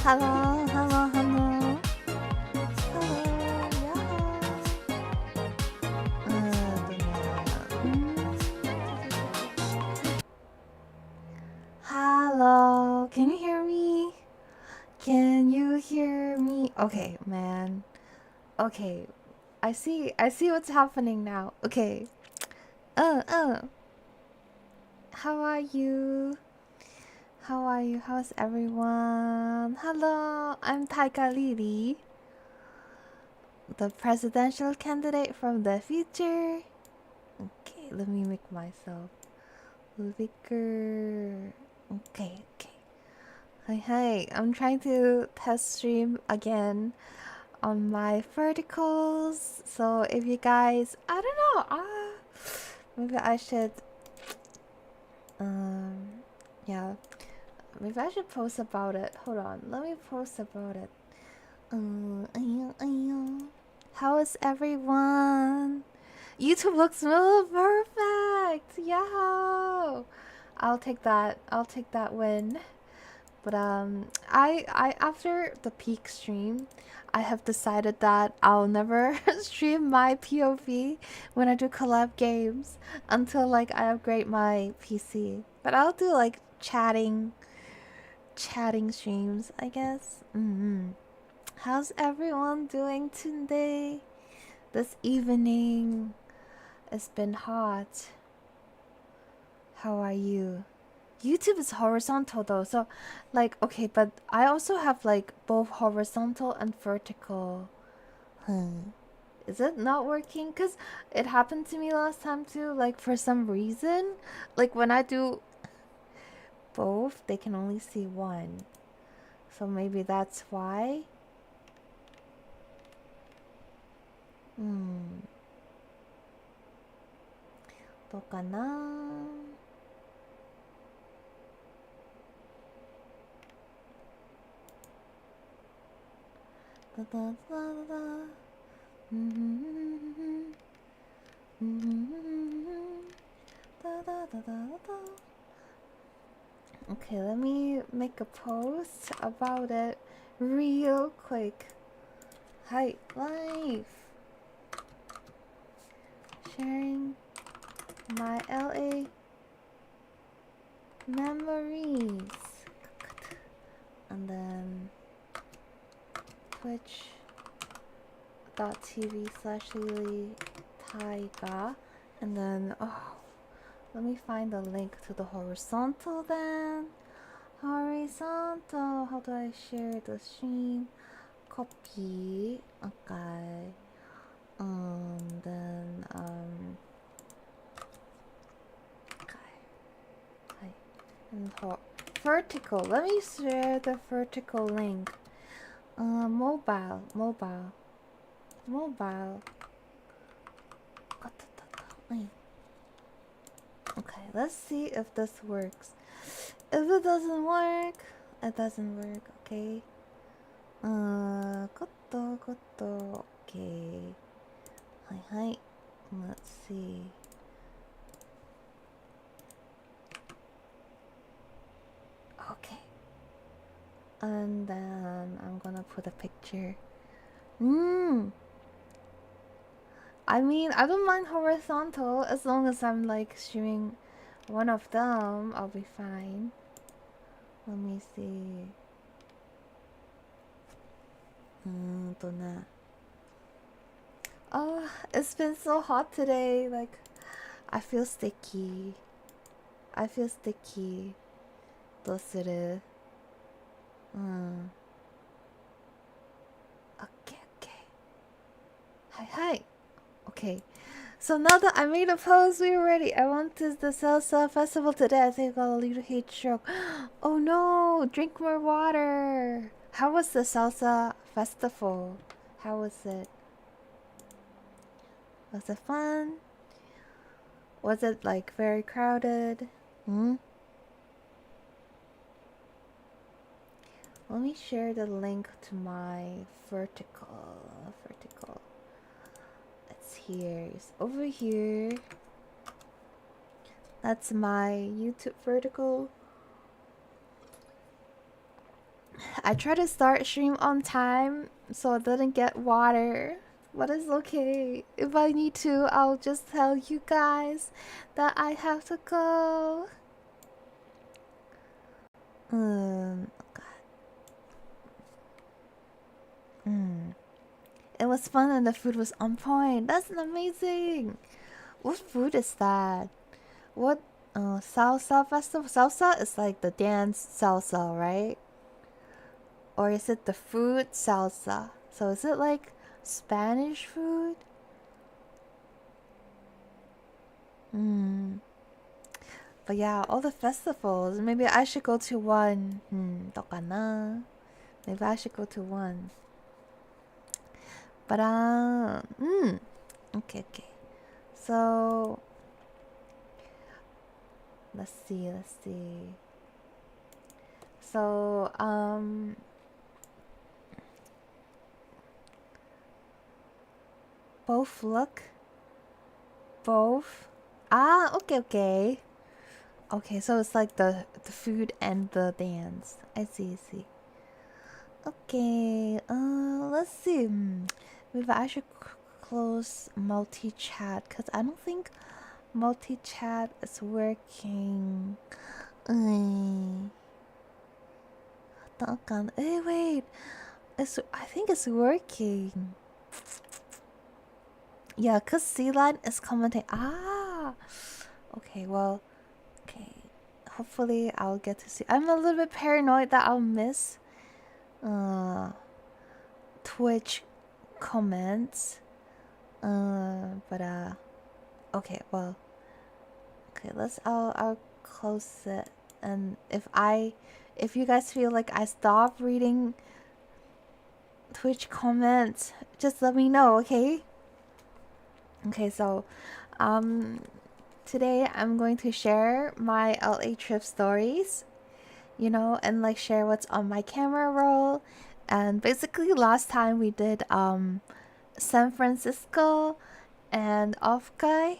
Hello, hello, hello. Hello, hello, can you hear me? Can you hear me? Okay, man. Okay, I see what's happening now. Okay. Uh. How are you? How are you? How's everyone? Hello, I'm Taiga Lili, the presidential candidate from the future. Okay, let me make myself bigger. Okay. Hi. I'm trying to test stream again on my verticals. So if you guys, I don't know, maybe I should, yeah, maybe I should post about it. Hold on, let me post about it. How is everyone? YouTube looks so perfect. Yo, I'll take that. I'll take that win. But I after the peak stream, I have decided that I'll never stream my POV when I do collab games until like I upgrade my PC. But I'll do like chatting streams, I guess. How's everyone doing today? This evening, it's been hot. How are you? YouTube is horizontal though, so like okay, but I also have like both horizontal and vertical. Is it not working? Cause it happened to me last time too. Like for some reason, like when I do both, they can only see one. So maybe that's why. どうかな? Okay, let me make a post about it real quick. Hi, live. Sharing my LA memories. And then twitch.tv/Lili Taiga. And then, let me find the link to the horizontal then. Horizontal. How do I share the stream? Copy. Okay. Then, okay. And vertical. Let me share the vertical link. Mobile. Okay, let's see if this works. If it doesn't work, it doesn't work, okay? Goto, okay. Hi. Let's see. Okay. And then I'm gonna put a picture. I mean, I don't mind horizontal as long as I'm like streaming one of them. I'll be fine. Let me see. Oh, it's been so hot today. Like, I feel sticky. どうする? Okay. Hi. Okay. So now that I made a post, we were ready. I went to the salsa festival today. I think I got a little heat stroke. Oh no! Drink more water. How was the salsa festival? How was it? Was it fun? Was it like very crowded? Let me share the link to my vertical. It's here. It's over here. That's my YouTube vertical. I try to start stream on time so I didn't get water. But it's okay. If I need to, I'll just tell you guys that I have to go. It was fun and the food was on point. That's amazing. What food is that? What salsa festival? Salsa is like the dance salsa, right? Or is it the food salsa? So is it like Spanish food? But yeah, all the festivals. Maybe I should go to one. Maybe I should go to one. But okay. So let's see. So both look. Both. Okay. Okay, so it's like the food and the dance. I see. Okay, let's see. Maybe I should close multi-chat because I don't think multi-chat is working. Hey, wait. I think it's working. Yeah, because C-Line is commenting. Okay, well, okay. Hopefully I'll get to see. I'm a little bit paranoid that I'll miss Twitch comments. Okay, well, okay, I'll close it. And if you guys feel like I stop reading Twitch comments, just let me know, okay? Okay, so today I'm going to share my LA trip stories, you know, and like share what's on my camera roll. And basically last time we did San Francisco and Off-Kai.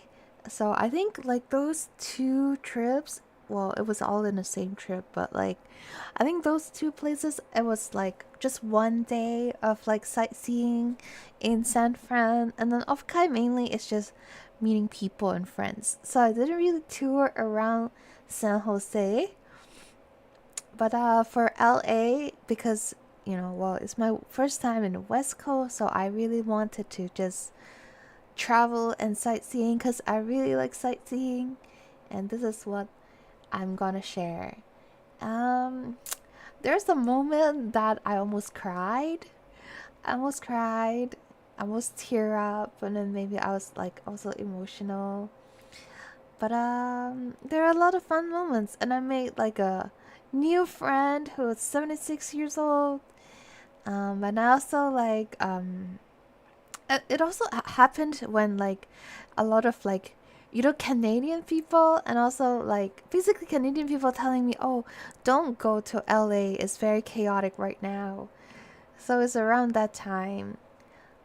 So I think like those two trips, well, it was all in the same trip, but like I think those two places, it was like just one day of like sightseeing in San Fran, and then Off-Kai mainly is just meeting people and friends. So I didn't really tour around San Jose. But for LA, because you know, well, it's my first time in the West Coast, so I really wanted to just travel and sightseeing because I really like sightseeing, and this is what I'm gonna share. There's a moment that I almost cried. I almost tear up, and then maybe I was like also emotional. But there are a lot of fun moments, and I made like a new friend who was 76 years old. And I also like it also happened when like a lot of like, you know, Canadian people, and also like basically Canadian people telling me, oh, don't go to LA, it's very chaotic right now. So it's around that time.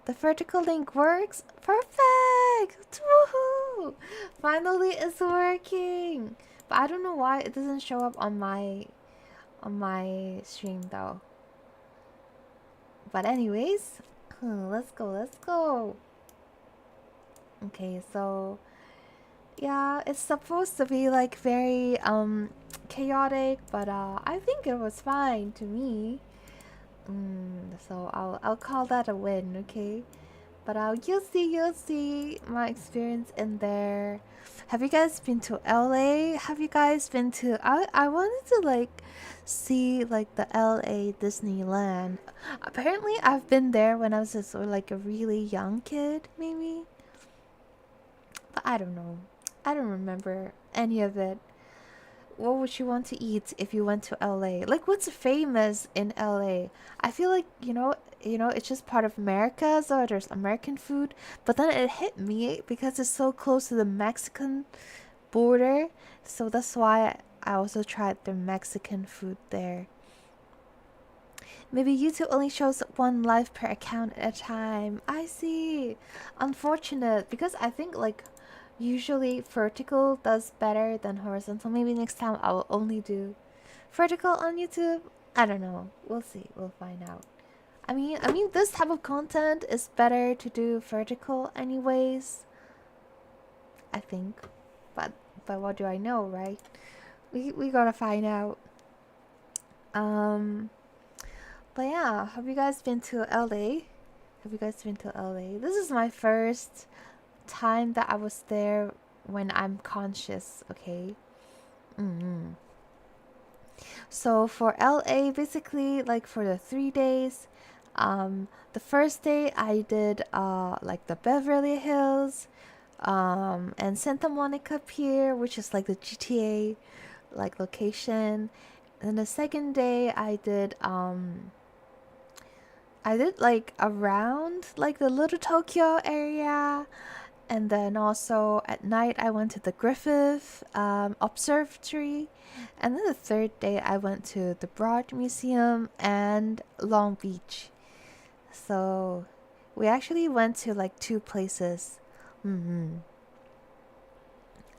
The vertical link works. Perfect. Woohoo! Finally it's working. But I don't know why it doesn't show up on my stream though. But anyways, let's go. Okay, so yeah, it's supposed to be like very chaotic, but I think it was fine to me. So I'll call that a win, okay? But you'll see my experience in there. Have you guys been to LA? Have you guys been to I wanted to like see like the LA Disneyland. Apparently I've been there when I was just like a really young kid, maybe. But I don't know. I don't remember any of it. What would you want to eat if you went to LA? Like what's famous in LA? I feel like, it's just part of America, so there's American food. But then it hit me because it's so close to the Mexican border. So that's why I also tried the Mexican food there. Maybe YouTube only shows one live per account at a time. I see. Unfortunate, because I think like usually vertical does better than horizontal. Maybe next time I will only do vertical on YouTube. I don't know. We'll see. We'll find out. I mean, this type of content is better to do vertical, anyways. I think, but what do I know, right? We gotta find out. Um, but yeah, have you guys been to LA? Have you guys been to LA? This is my first time that I was there when I'm conscious. Okay. Mm-hmm. So for LA, basically, like for the 3 days, the first day I did like the Beverly Hills, and Santa Monica Pier, which is like the GTA like location. And the second day I did like around like the Little Tokyo area, and then also at night I went to the Griffith Observatory, and then the third day I went to the Broad Museum and Long Beach. So we actually went to like two places. Mm-hmm.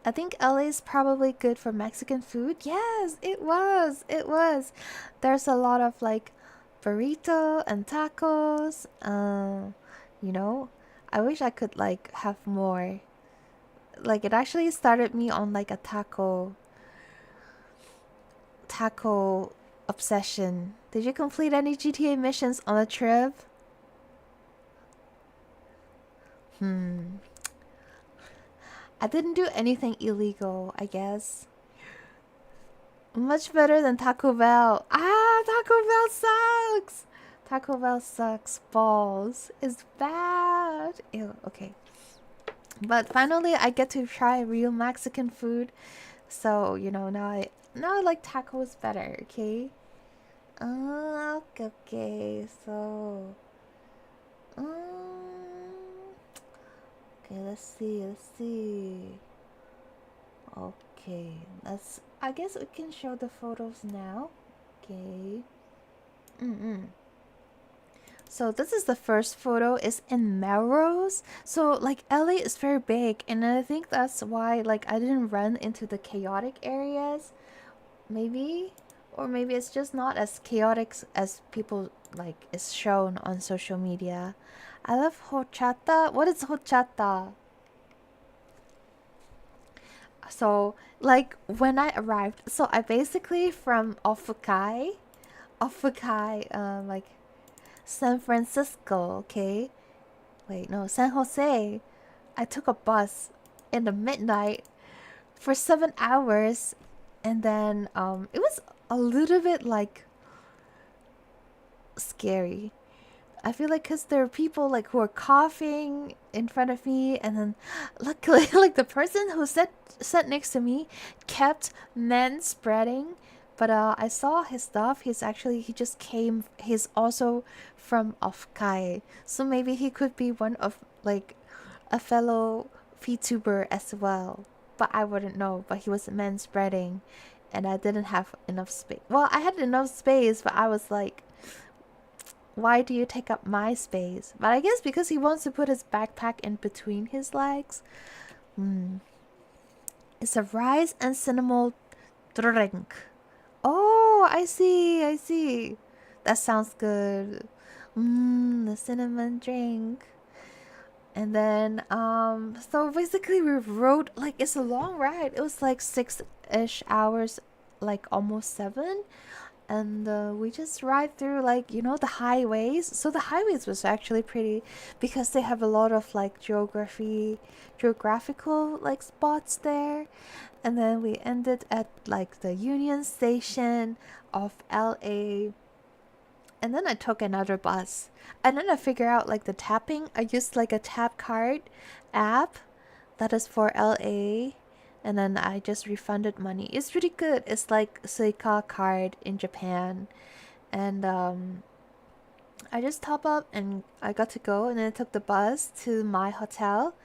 I think LA is probably good for Mexican food. Yes, it was. It was. There's a lot of like burrito and tacos. You know, I wish I could like have more. Like it actually started me on like a taco obsession. Did you complete any GTA missions on a trip? Hmm. I didn't do anything illegal, I guess. Much better than Taco Bell. Ah, Taco Bell sucks. Taco Bell sucks balls. It's bad. Ew, okay. But finally, I get to try real Mexican food. So, now I like tacos better, okay? Okay. So, okay, let's see. Okay, I guess we can show the photos now. Okay. So this is the first photo. It's in Melrose. So like LA is very big, and I think that's why like I didn't run into the chaotic areas. Maybe, or maybe it's just not as chaotic as people like is shown on social media. I love horchata. What is horchata? So like when I arrived, so I basically from Ofukai, like San Francisco, okay? Wait, no, San Jose. I took a bus in the midnight for 7 hours, and then it was a little bit like scary. I feel like because there are people like who are coughing in front of me, and then luckily like the person who sat next to me kept men spreading. But I saw his stuff. He just came. He's also from Ofkai, so maybe he could be one of like a fellow VTuber as well. But I wouldn't know. But he was men spreading, and I didn't have enough space. Well, I had enough space, but I was like, why do you take up my space? But I guess because he wants to put his backpack in between his legs. It's a rice and cinnamon drink. Oh, I see. That sounds good. The cinnamon drink. And then, so basically we rode, like, it's a long ride. It was like 6-ish hours, like almost 7. And we just ride through like the highways. So the highways was actually pretty because they have a lot of like geographical like spots there. And then we ended at like the Union Station of LA, and then I took another bus, and then I figured out like the tapping. I used like a tap card app that is for LA, and then I just refunded money. It's pretty good. It's like Suica card in Japan, and I just top up and I got to go, and then I took the bus to my hotel,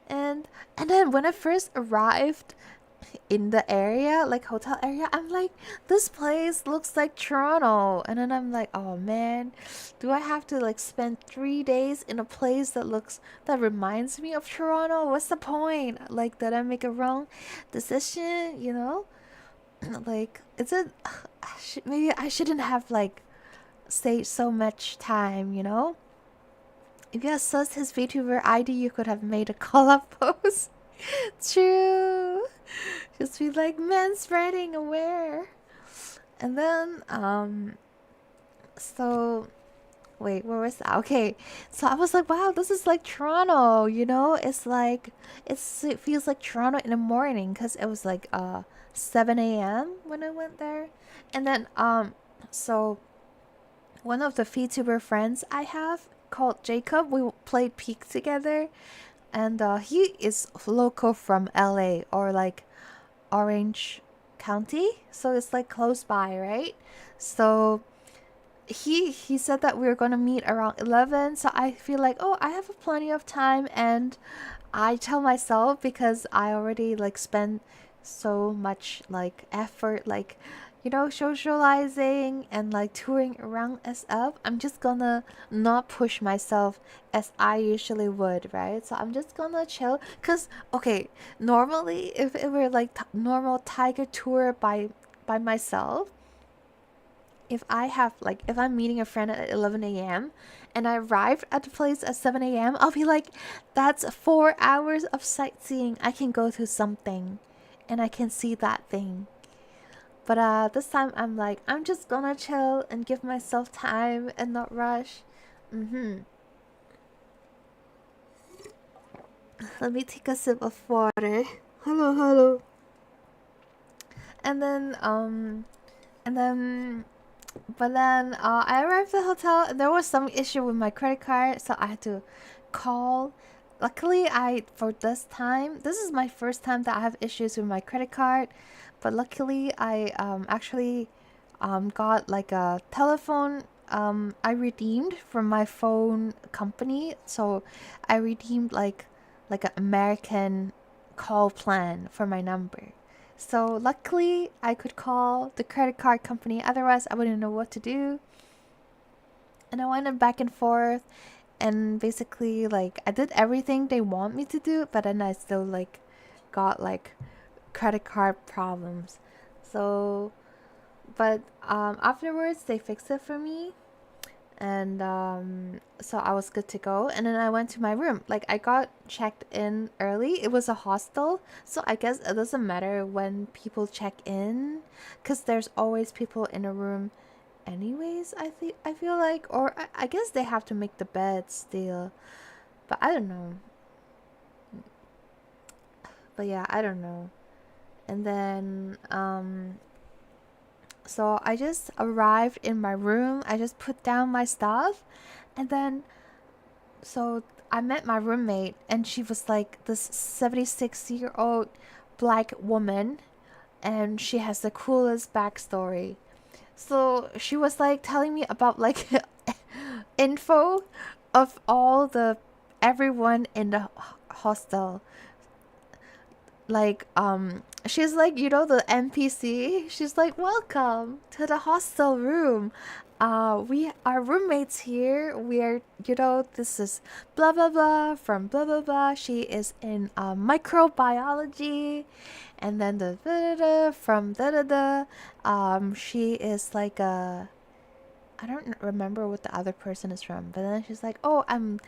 and then when I first arrived in the area, like hotel area, I'm like, this place looks like Toronto. And then I'm like, oh man, do I have to like spend 3 days in a place that reminds me of Toronto? What's the point? Like, did I make a wrong decision? Like, maybe I shouldn't have like saved so much time, you know? If you had searched his VTuber ID, you could have made a call-up post. True. Just be like, manspreading aware. And then, so wait, where was that? Okay, so I was like, wow, this is like Toronto, you know? It's like it feels like Toronto in the morning because it was like 7 a.m. when I went there. And then so one of the VTuber friends I have called Jacob, we played Peak together, and he is local from LA or like Orange County, so it's like close by, right? So he said that we were gonna meet around 11, so I feel like, oh, I have plenty of time. And I tell myself, because I already like spent so much like effort, like, you know, socializing and like touring around as up, I'm just gonna not push myself as I usually would, right? So I'm just gonna chill. Cause okay, normally if it were like normal Taiga tour by myself, if I have like, if I'm meeting a friend at 11 a.m. and I arrived at the place at 7 a.m., I'll be like, that's 4 hours of sightseeing. I can go to something and I can see that thing. But this time I'm like, I'm just gonna chill and give myself time and not rush. Let me take a sip of water. Hello, hello. And then but then I arrived at the hotel and there was some issue with my credit card, so I had to call. Luckily, for this time, this is my first time that I have issues with my credit card, but luckily I actually got like a telephone. I redeemed from my phone company, so I redeemed like an American call plan for my number. So luckily I could call the credit card company, otherwise I wouldn't know what to do. And I went back and forth, and basically like I did everything they want me to do, but then I still like got like credit card problems. So but afterwards they fixed it for me, and so I was good to go. And then I went to my room. Like I got checked in early. It was a hostel, so I guess it doesn't matter when people check in, because there's always people in a room anyways. I feel like, or I guess they have to make the bed still, but I don't know. But yeah, I don't know. And then so I just arrived in my room. I just put down my stuff, and then so I met my roommate, and she was like this 76-year-old black woman, and she has the coolest backstory. So she was like telling me about like info of all the everyone in the hostel. Like she's like, you know, the NPC, she's like, welcome to the hostel room. We are roommates here. We are, you know, this is blah blah blah from blah blah blah. She is in microbiology, and then the da, da, da, from da da da. She is like a, I don't remember what the other person is from, but then she's like, oh, I'm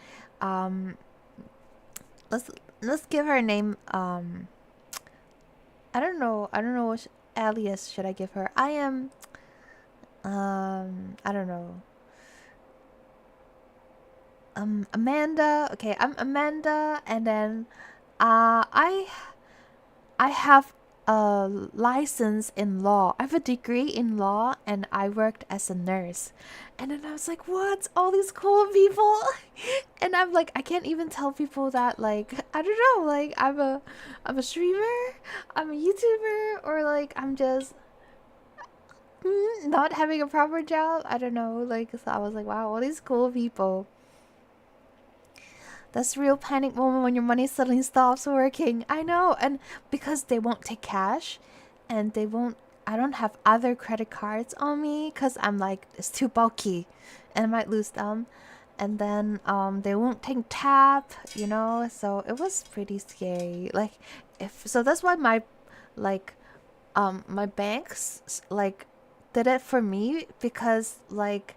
let's give her a name. I don't know what alias should I give her. I am I don't know. Amanda. Okay, I'm Amanda, and then I have a license in law. I have a degree in law, and I worked as a nurse. And then I was like, what? All these cool people? And I'm like, I can't even tell people that, like, I don't know, like I'm a streamer, I'm a YouTuber, or like I'm just not having a proper job. I don't know. Like, so I was like, wow, all these cool people. That's a real panic moment when your money suddenly stops working. I know. And because they won't take cash, and they won't, I don't have other credit cards on me because I'm like, it's too bulky and I might lose them. And then they won't take tap, you know. So it was pretty scary. Like, if so, that's why my like my banks, like did it for me because like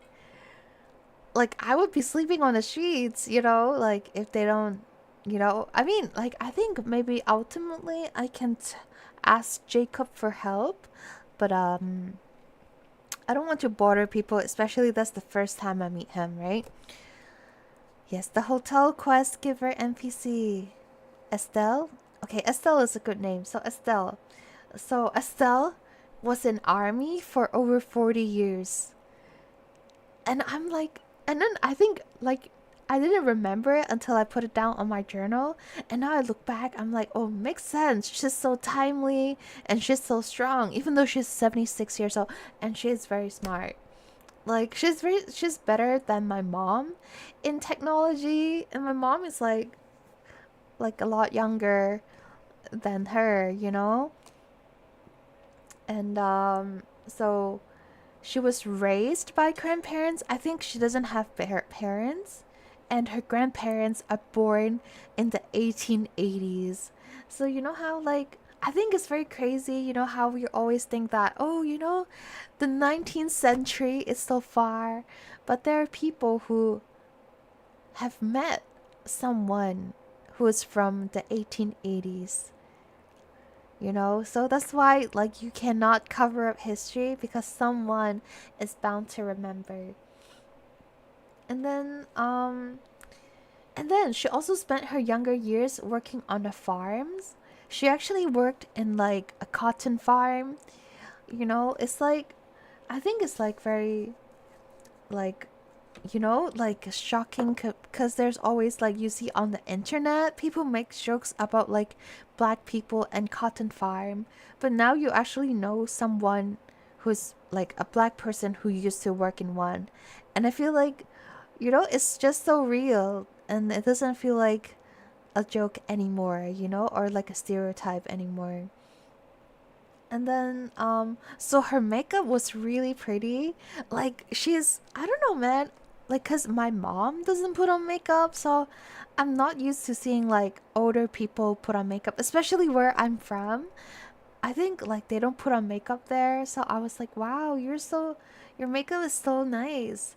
I would be sleeping on the streets, you know, like if they don't, you know, I mean, like I think maybe ultimately I can ask Jacob for help, but I don't want to bother people, especially that's the first time I meet him, right? Yes, the hotel quest giver NPC. Estelle? Okay, Estelle is a good name. So Estelle. So Estelle was in army for over 40 years. And I'm like, and then I think like I didn't remember it until I put it down on my journal. And now I look back, I'm like, oh, makes sense. She's so timely and she's so strong, even though she's 76 years old and she's very smart. Like she's better than my mom in technology, and my mom is like a lot younger than her, you know? And so she was raised by grandparents. I think she doesn't have parents, and her grandparents are born in the 1880s. So you know how like I think it's very crazy, you know how we always think that, oh, you know, the 19th century is so far, but there are people who have met someone who is from the 1880s, you know? So that's why like you cannot cover up history because someone is bound to remember. And then she also spent her younger years working on the farms. She actually worked in like a cotton farm. You know, it's like I think it's like very like you know, like shocking because there's always like you see on the internet people make jokes about like black people and cotton farm, but now you actually know someone who's like a black person who used to work in one, and I feel like you know it's just so real and it doesn't feel like a joke anymore, you know, or like a stereotype anymore. And then so her makeup was really pretty. Like she's I don't know, man. Like cuz my mom doesn't put on makeup, so I'm not used to seeing like older people put on makeup, especially where I'm from. I think like they don't put on makeup there, so I was like, "Wow, your makeup is so nice."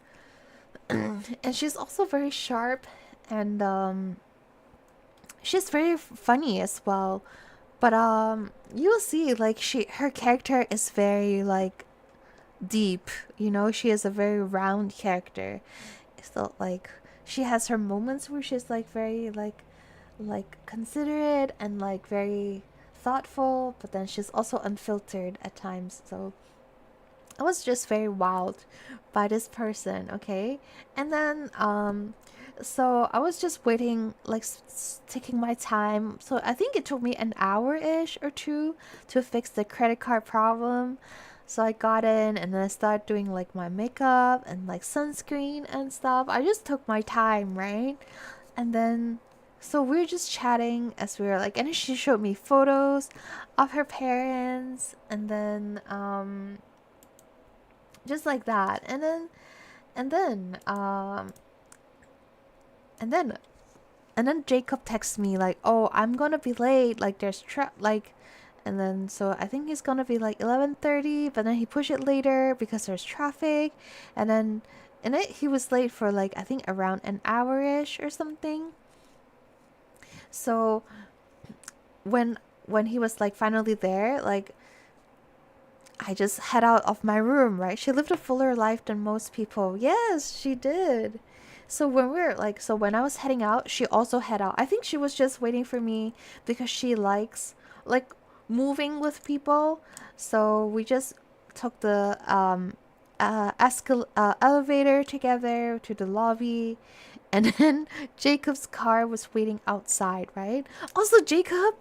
And she's also very sharp and she's very funny as well. But you'll see like her character is very like deep, you know, she is a very round character. So like she has her moments where she's like very like considerate and like very thoughtful, but then she's also unfiltered at times. So I was just very wowed by this person, okay? And then so I was just waiting like taking my time. So I think it took me an hour-ish or two to fix the credit card problem. So I got in and then I started doing like my makeup and like sunscreen and stuff. I just took my time, right? And then so we were just chatting as we were like, and then she showed me photos of her parents, and then just like that. And then and then and then Jacob texts me like, "Oh, I'm gonna be late. Like, there's like," and then so I think he's gonna be like 11:30, but then he pushed it later because there's traffic, and then he was late for like I think around an hour-ish or something. So when he was like finally there, like I just head out of my room, right? She lived a fuller life than most people. Yes, she did. So when I was heading out, she also head out. I think she was just waiting for me because she likes like moving with people. So we just took the elevator together to the lobby, and then Jacob's car was waiting outside, right? Also, Jacob,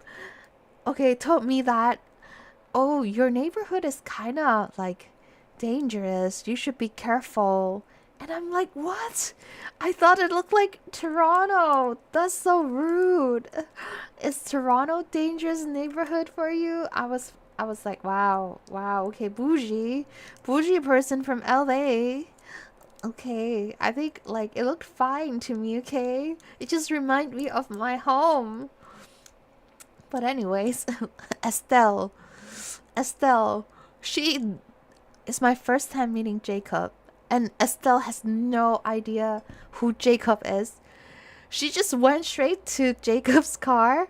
okay, told me that, oh, your neighborhood is kind of like dangerous. You should be careful. And I'm like, what? I thought it looked like Toronto. That's so rude. Is Toronto dangerous neighborhood for you? I was like, wow, wow, okay, bougie. Bougie person from LA. Okay, I think like it looked fine to me, okay? It just reminded me of my home. But anyways, Estelle. Estelle, she it's my first time meeting Jacob, and Estelle has no idea who Jacob is. She just went straight to Jacob's car,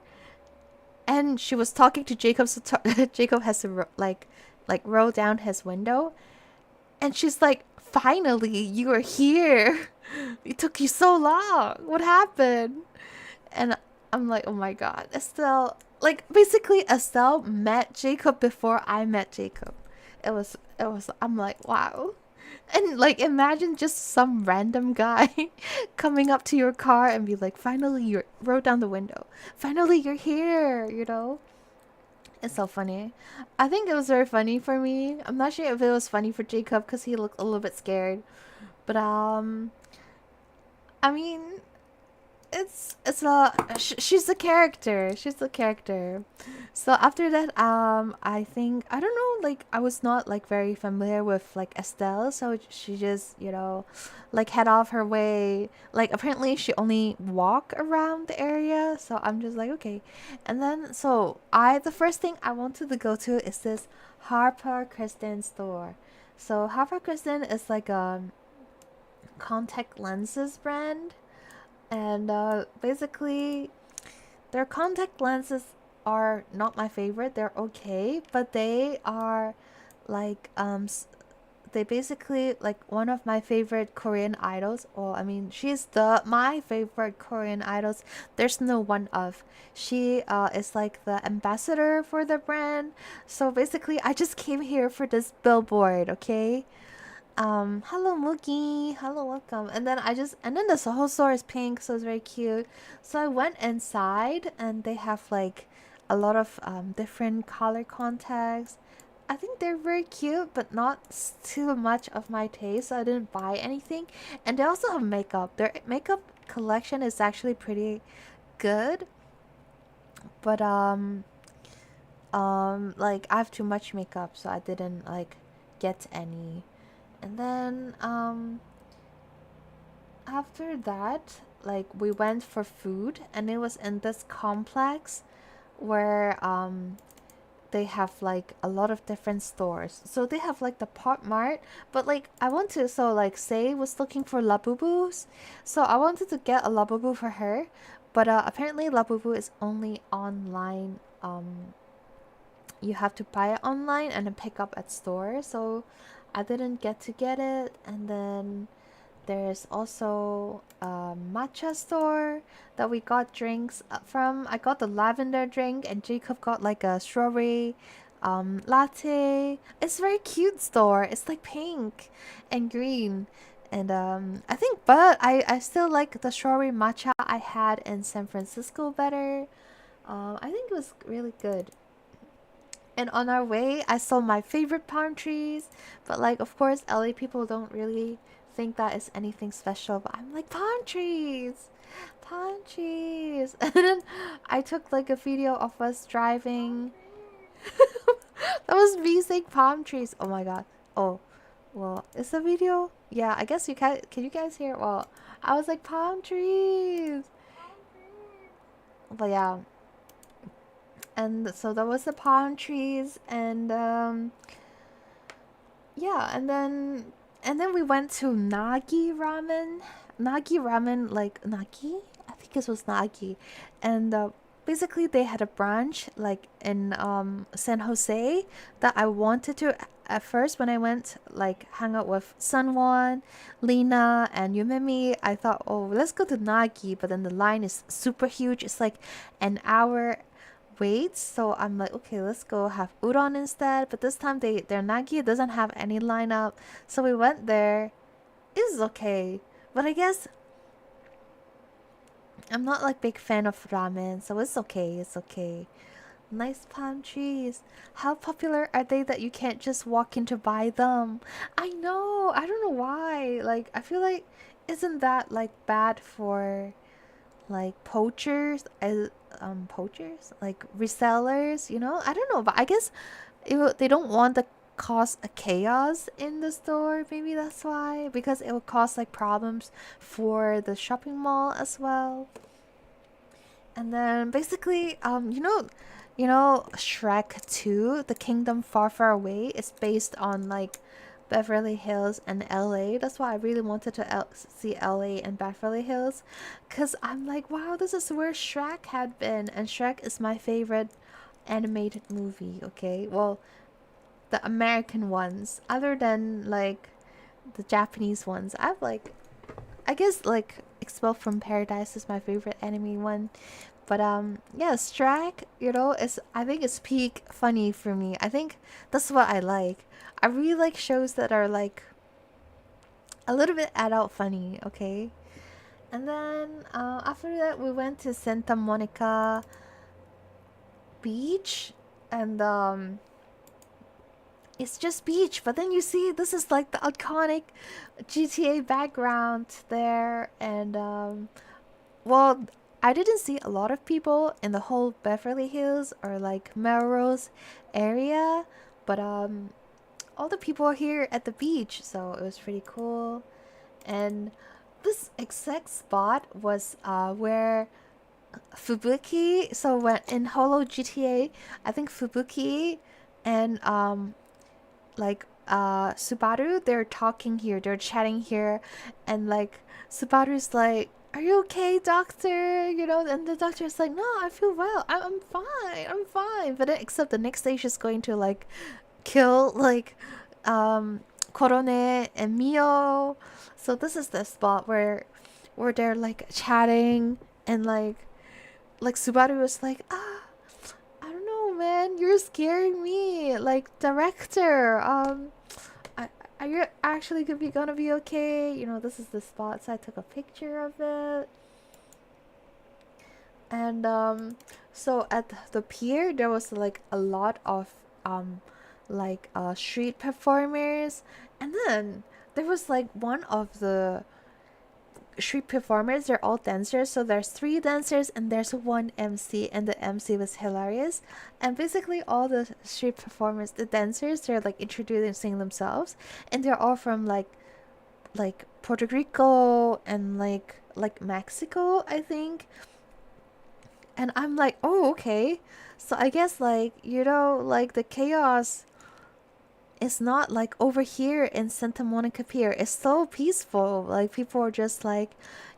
and she was talking to Jacob. So Jacob has to like roll down his window, and she's like, "Finally, you are here. It took you so long. What happened?" And I'm like, "Oh my god, Estelle!" Like basically, Estelle met Jacob before I met Jacob. It was. I'm like, wow. And like, imagine just some random guy coming up to your car and be like, "Finally, you roll down the window. Finally, you're here." You know, it's so funny. I think it was very funny for me. I'm not sure if it was funny for Jacob because he looked a little bit scared. But I mean, it's a she's a character. She's a character. So after that, I think I don't know. Like I was not like very familiar with like Estelle, so she just like head off her way. Like apparently she only walk around the area, so I'm just like okay. And then so the first thing I wanted to go to is this Harper Kristen store. So Harper Kristen is like a contact lenses brand, and basically their contact lenses are not my favorite. They're okay, but they are like they basically like one of my favorite Korean idols. Or I mean, she's the my favorite Korean idols. There's no one of. She is like the ambassador for the brand. So basically, I just came here for this billboard. Okay. Hello Mookie, hello, welcome. And then the whole store is pink, so it's very cute. So I went inside, and they have like a lot of different color contacts. I think they're very cute, but not too much of my taste, so I didn't buy anything. And they also have makeup. Their makeup collection is actually pretty good, but like I have too much makeup, so I didn't like get any. And then after that, like we went for food, and it was in this complex where they have like a lot of different stores. So they have like the Pop Mart, but like I want to so like Say was looking for Labubus. So I wanted to get a Labubu for her, but apparently Labubu is only online. You have to buy it online and then pick up at store. So I didn't get it. And then there's also a matcha store that we got drinks from. I got the lavender drink, and Jacob got like a strawberry latte. It's a very cute store. It's like pink and green. And I think, but I still like the strawberry matcha I had in San Francisco better. I think it was really good. And on our way, I saw my favorite palm trees. But like, of course, LA people don't really think that is anything special. But I'm like, palm trees, palm trees. And then I took like a video of us driving. That was me saying palm trees. Oh my god. Oh, well, is the video? Yeah, I guess you can you guys hear it? Well, I was like palm trees. But yeah, and so there was the palm trees, and yeah, and then we went to Nagi ramen. Nagi ramen, like Nagi, I think it was Nagi. And basically they had a branch like in San Jose that I wanted to at first. When I went like hang out with Sunwon, Lena, and Yumimi, I thought, oh, let's go to Nagi, but then the line is super huge. It's like an hour wait. So I'm like, okay, let's go have udon instead. But this time their Nagi doesn't have any lineup. So we went there. It was okay. But I guess I'm not like big fan of ramen, so it's okay, it's okay. Nice palm trees. How popular are they that you can't just walk in to buy them? I know. I don't know why. Like I feel like isn't that like bad for like poachers, poachers, like resellers, I don't know, but I guess they don't want to cause a chaos in the store. Maybe that's why, because it will cause like problems for the shopping mall as well. And then basically you know, Shrek 2, The Kingdom Far Far Away, is based on like Beverly Hills and LA. That's why I really wanted to see LA and Beverly Hills, because I'm like, wow, this is where Shrek had been, and Shrek is my favorite animated movie. Okay, well, the American ones, other than like the Japanese ones, I've like, I guess like Expelled from Paradise is my favorite anime one. But yeah, Shrek, you know, is, I think it's peak funny for me. I think that's what I like. I really like shows that are like a little bit adult funny, okay? And then after that we went to Santa Monica Beach, and it's just beach, but then you see this is like the iconic GTA background there, and well, I didn't see a lot of people in the whole Beverly Hills or like Melrose area, but all the people are here at the beach, so it was pretty cool. And this exact spot was where Fubuki, so when in Holo GTA, I think Fubuki and like Subaru, they're talking here, they're chatting here, and like Subaru's like, are you okay, doctor? You know, and the doctor's like, no, I feel well, I'm fine, I'm fine. But then, except the next day she's going to like kill like Korone and Mio. So this is the spot where they're like chatting, and like Subaru was like, ah, I don't know, man. You're scaring me. Like, director. I, are you actually gonna be okay? You know, this is the spot. So I took a picture of it. And so at the pier, there was like a lot of street performers, and then there was like one of the street performers, they're all dancers, so there's three dancers and there's one MC, and the MC was hilarious. And basically all the street performers, the dancers, they're like introducing themselves, and they're all from like Puerto Rico and like Mexico, I think. And I'm like, oh, okay, so I guess, like, you know, like the chaos is not like over here in Santa Monica Pier. It's so peaceful. Like, people are just like,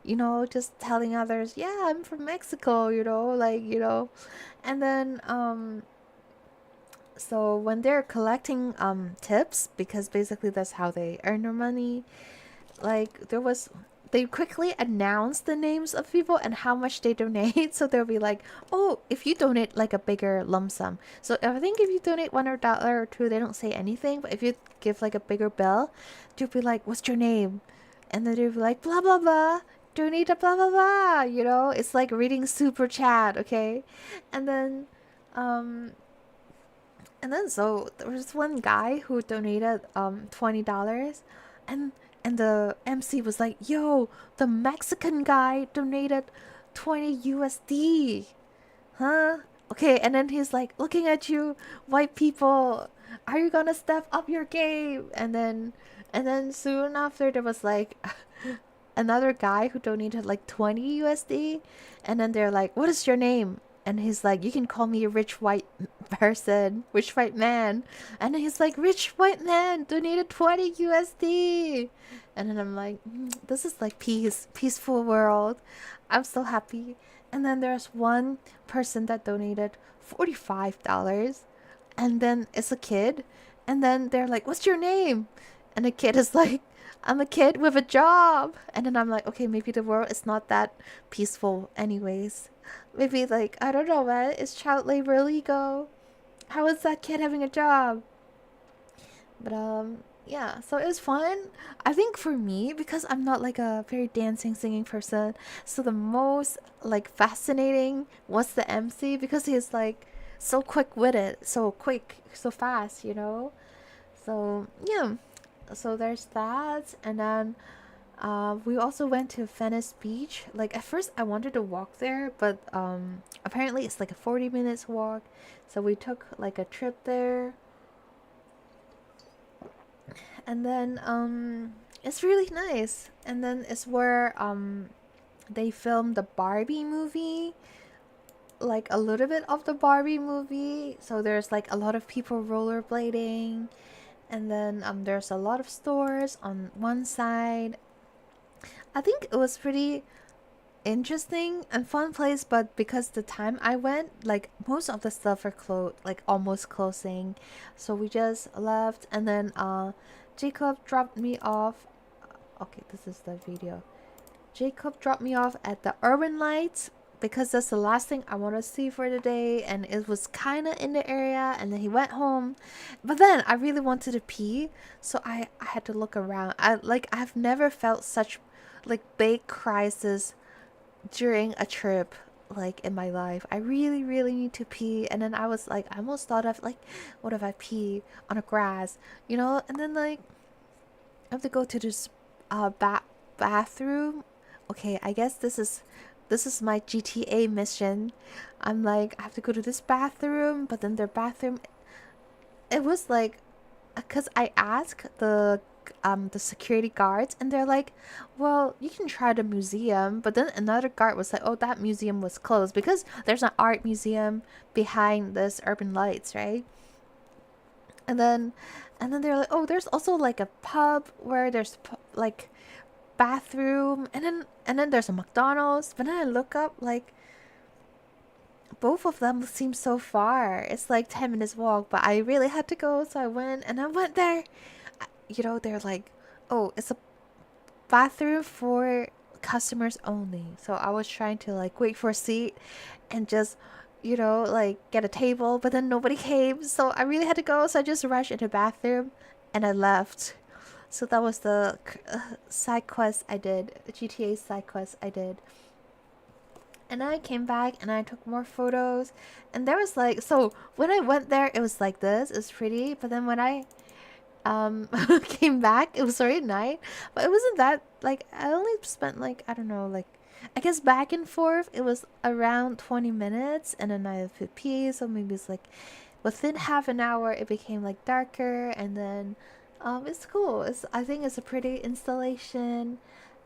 you know, just telling others, yeah, I'm from Mexico, you know, like, you know. And then so when they're collecting tips, because basically that's how they earn their money, like there was, they quickly announce the names of people and how much they donate. So they'll be like, oh, if you donate like a bigger lump sum, so I think if you donate $1 or two, they don't say anything. But if you give like a bigger bill, they'll be like, what's your name? And then they'll be like, blah blah blah, donate a blah blah blah, you know. It's like reading super chat, okay. And then um so there was one guy who donated $20, and the MC was like, "Yo, the Mexican guy donated 20 USD." Huh? Okay, and then he's like, looking at you, white people, are you gonna step up your game? And then soon after there was like another guy who donated like 20 USD, and then they're like, "What is your name?" And he's like, "You can call me a rich white person, rich white man." And then he's like, "Rich white man donated 20 USD." And then I'm like, this is like peaceful world. I'm so happy. And then there's one person that donated $45, and then it's a kid, and then they're like, "What's your name?" And the kid is like, "I'm a kid with a job." And then I'm like, okay, maybe the world is not that peaceful anyways. Maybe, like, I don't know, man, is child labor illegal? How is that kid having a job? But yeah, so it was fun. I think for me, because I'm not like a very dancing singing person, so the most like fascinating was the MC, because he's like so quick with it, so quick, so fast, you know. So yeah, so there's that. And then we also went to Venice Beach. Like, at first I wanted to walk there, but apparently it's like a 40 minutes walk, so we took like a trip there. And then it's really nice. And then it's where they filmed the Barbie movie. like a little bit of the Barbie movie. So there's like a lot of people rollerblading, and then there's a lot of stores on one side. I think it was pretty interesting and fun place, but because the time I went, like most of the stuff are closed, like almost closing, so we just left. And then Jacob dropped me off. Okay, this is the video. Jacob dropped me off at the Urban Lights because that's the last thing I want to see for the day, and it was kind of in the area. And then he went home, but then I really wanted to pee, so I had to look around. I've never felt such like big crisis during a trip like in my life. I really need to pee, and then I was like, I almost thought of like, what if I pee on a grass, you know? And then like I have to go to this bathroom. Okay, I guess this is my GTA mission. I'm like, I have to go to this bathroom, but then their bathroom, it was like, because I asked the security guards, and they're like, well, you can try the museum. But then another guard was like, oh, that museum was closed because there's an art museum behind this Urban Lights, right? And then they're like, oh, there's also like a pub where there's like bathroom, and then there's a McDonald's. But then I look up, like both of them seem so far. It's like 10 minutes walk, but I really had to go, so I went, and I went there. You know, they're like, oh, it's a bathroom for customers only. So I was trying to like wait for a seat and just, you know, like get a table, but then nobody came, so I really had to go. So I just rushed into the bathroom and I left. So that was the side quest I did, GTA side quest I did. And then I came back and I took more photos, and there was like, so when I went there it was like this, it was pretty, but then when I came back it was already night. But it wasn't that, like, I only spent like, I don't know, like, I guess back and forth it was around 20 minutes, and then I had to pee, so maybe it's like within half an hour it became like darker. And then it's cool. I think it's a pretty installation.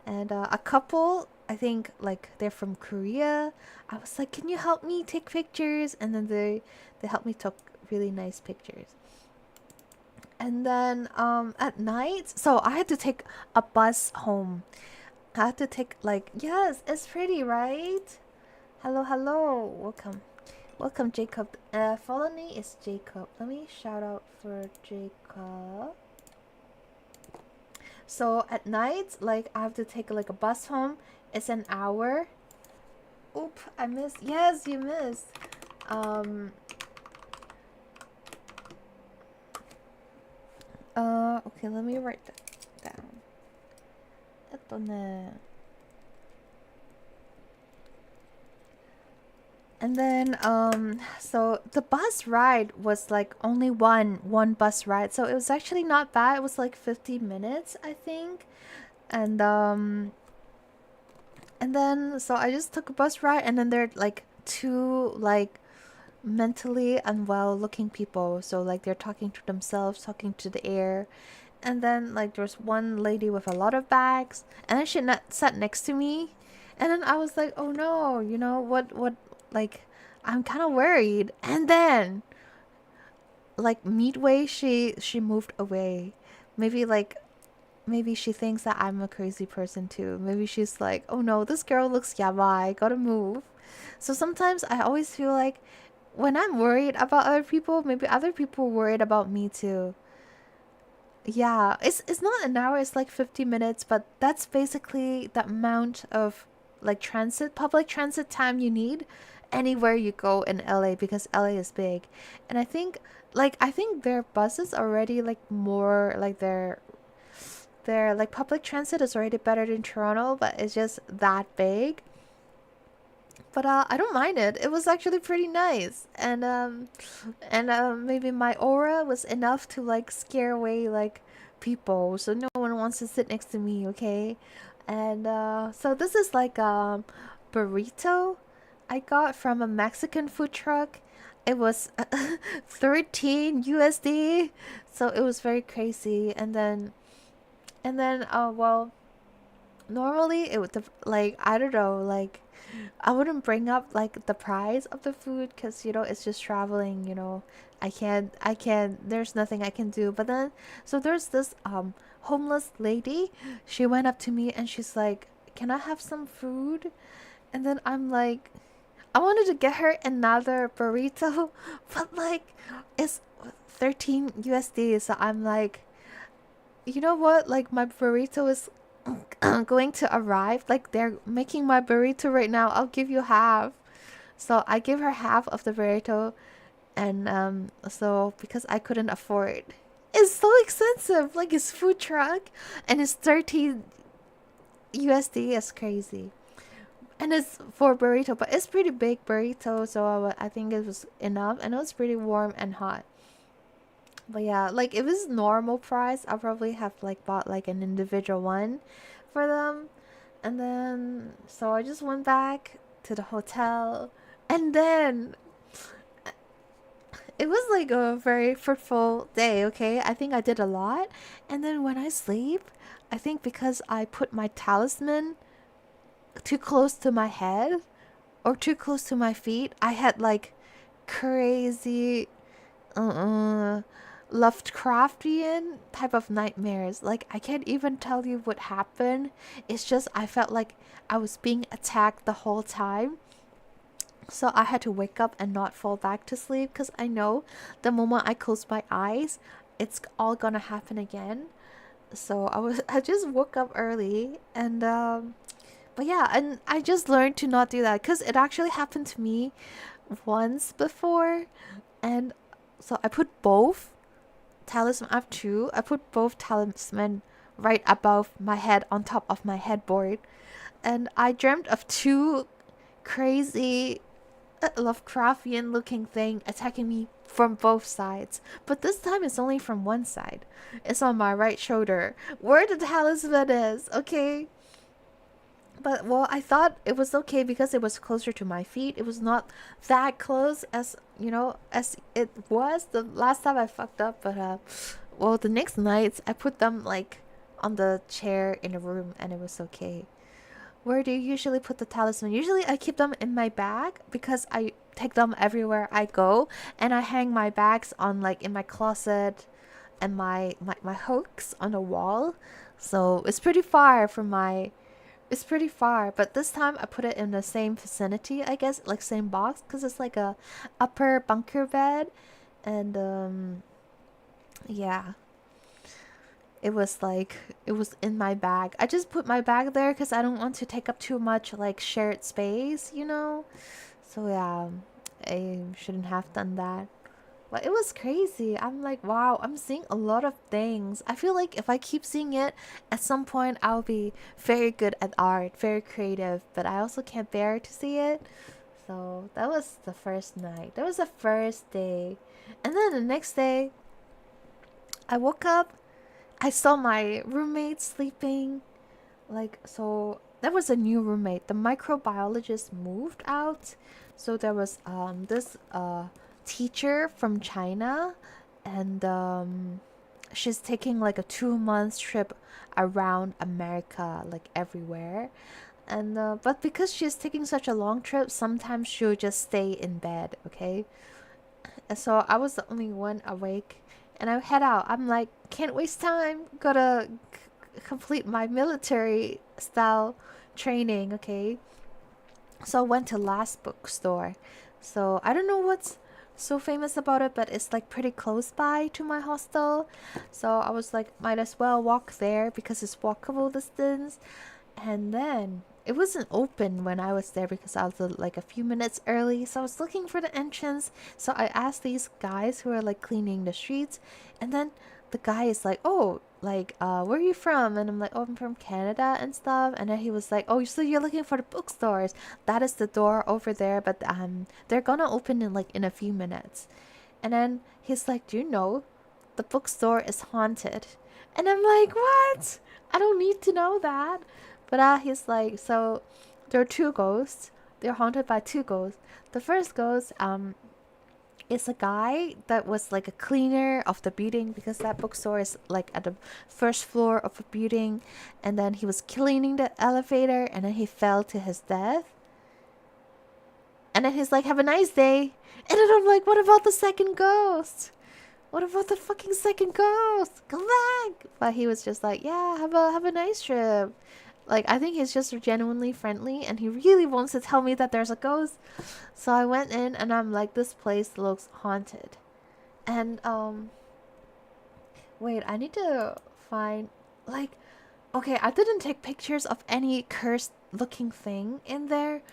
And a couple, I think like they're from Korea, I was like, can you help me take pictures? And then they helped me take really nice pictures. And then at night, so I had to take a bus home. I had to take, like, yes, it's pretty, right? Hello, welcome Jacob. Follow me is Jacob. Let me shout out for Jacob. So at night, like, I have to take like a bus home. It's an hour. Oop, I missed. Yes, you missed. Okay, let me write that down. And then so the bus ride was like only one bus ride, so it was actually not bad. It was like 50 minutes, I think. And then so I just took a bus ride, and then there are like two like mentally unwell looking people, so like they're talking to themselves, talking to the air. And then like there's one lady with a lot of bags, and then she sat next to me. And then I was like, oh no, you know what, like, I'm kind of worried. And then like midway she moved away. Maybe she thinks that I'm a crazy person too. Maybe she's like, oh no, this girl looks yabai, gotta move. So sometimes I always feel like when I'm worried about other people, maybe other people are worried about me too. Yeah, it's not an hour, it's like 50 minutes, but that's basically the amount of like public transit time you need anywhere you go in LA, because LA is big. And I think their buses already like more like their like public transit is already better than Toronto, but it's just that big. But I don't mind it. It was actually pretty nice. And maybe my aura was enough to like scare away like people, so no one wants to sit next to me, okay? And so this is like a burrito I got from a Mexican food truck. It was 13 USD, so it was very crazy. And then well, normally it would like, I don't know, like I wouldn't bring up like the price of the food because it's just traveling. I can't. There's nothing I can do. But then, so there's this homeless lady. She went up to me and she's like, "Can I have some food?" And then I'm like, I wanted to get her another burrito, but like it's 13 USD. So I'm like, you know what? Like my burrito is going to arrive. Like they're making my burrito right now. I'll give you half. So I give her half of the burrito, and so because I couldn't afford, it's so expensive. Like it's food truck, and it's 13 USD. Is crazy, and it's for burrito, but it's pretty big burrito. So I think it was enough, and it was pretty warm and hot. But yeah, like if it's normal price, I'll probably have like bought like an individual one for them. And then so I just went back to the hotel, and then it was like a very fruitful day, okay? I think I did a lot. And then when I sleep, I think because I put my talisman too close to my head or too close to my feet, I had like crazy uh Lovecraftian type of nightmares. Like I can't even tell you what happened. It's just I felt like I was being attacked the whole time. So I had to wake up and not fall back to sleep because I know the moment I close my eyes, it's all gonna happen again. So I just woke up early, and but yeah, and I just learned to not do that because it actually happened to me once before. And so I put both talisman. I have two. I put both talisman right above my head on top of my headboard, and I dreamt of two crazy Lovecraftian looking thing attacking me from both sides. But this time it's only from one side. It's on my right shoulder, where the talisman is. Okay. But well, I thought it was okay because it was closer to my feet. It was not that close as as it was the last time I fucked up. But well, the next nights I put them like on the chair in the room, and it was okay. Where do you usually put the talisman? Usually I keep them in my bag because I take them everywhere I go, and I hang my bags on like in my closet and my hooks on the wall. So it's pretty far, but this time I put it in the same vicinity, I guess, like same box, because it's like a upper bunker bed, and yeah, it was like it was in my bag. I just put my bag there because I don't want to take up too much like shared space. So yeah, I shouldn't have done that. But it was crazy. I'm like, wow, I'm seeing a lot of things. I feel like if I keep seeing it, at some point I'll be very good at art, very creative, but I also can't bear to see it. So that was the first night. That was the first day. And then the next day, I woke up, I saw my roommate sleeping. Like, so there was a new roommate. The microbiologist moved out. So there was this teacher from China, and she's taking like a 2 month trip around America, like everywhere. And but because she's taking such a long trip, sometimes she'll just stay in bed, okay? And so I was the only one awake, and I head out. I'm like, can't waste time. Gotta complete my military style training, okay? So I went to last bookstore. So I don't know what's so famous about it, but it's like pretty close by to my hostel. So I was like, might as well walk there because it's walkable distance. And then it wasn't open when I was there because I was like a few minutes early. So I was looking for the entrance. So I asked these guys who are like cleaning the streets, and then the guy is like, "Oh, like where are you from?" And I'm like, "Oh, I'm from Canada and stuff." And then he was like, "Oh, so you're looking for the bookstores? That is the door over there, but they're gonna open in like in a few minutes." And then he's like, "Do you know the bookstore is haunted?" And I'm like, "What? I don't need to know that." But he's like, "So there are two ghosts. They're haunted by two ghosts. The first ghost is a guy that was like a cleaner of the building, because that bookstore is like at the first floor of a building, and then he was cleaning the elevator and then he fell to his death. And then he's like, have a nice day. And then I'm like, what about the second ghost? What about the fucking second ghost? Come back. But he was just like, yeah, have a nice trip. Like, I think he's just genuinely friendly and he really wants to tell me that there's a ghost. So I went in and I'm like, this place looks haunted. And wait, I need to find, like, okay, I didn't take pictures of any cursed looking thing in there,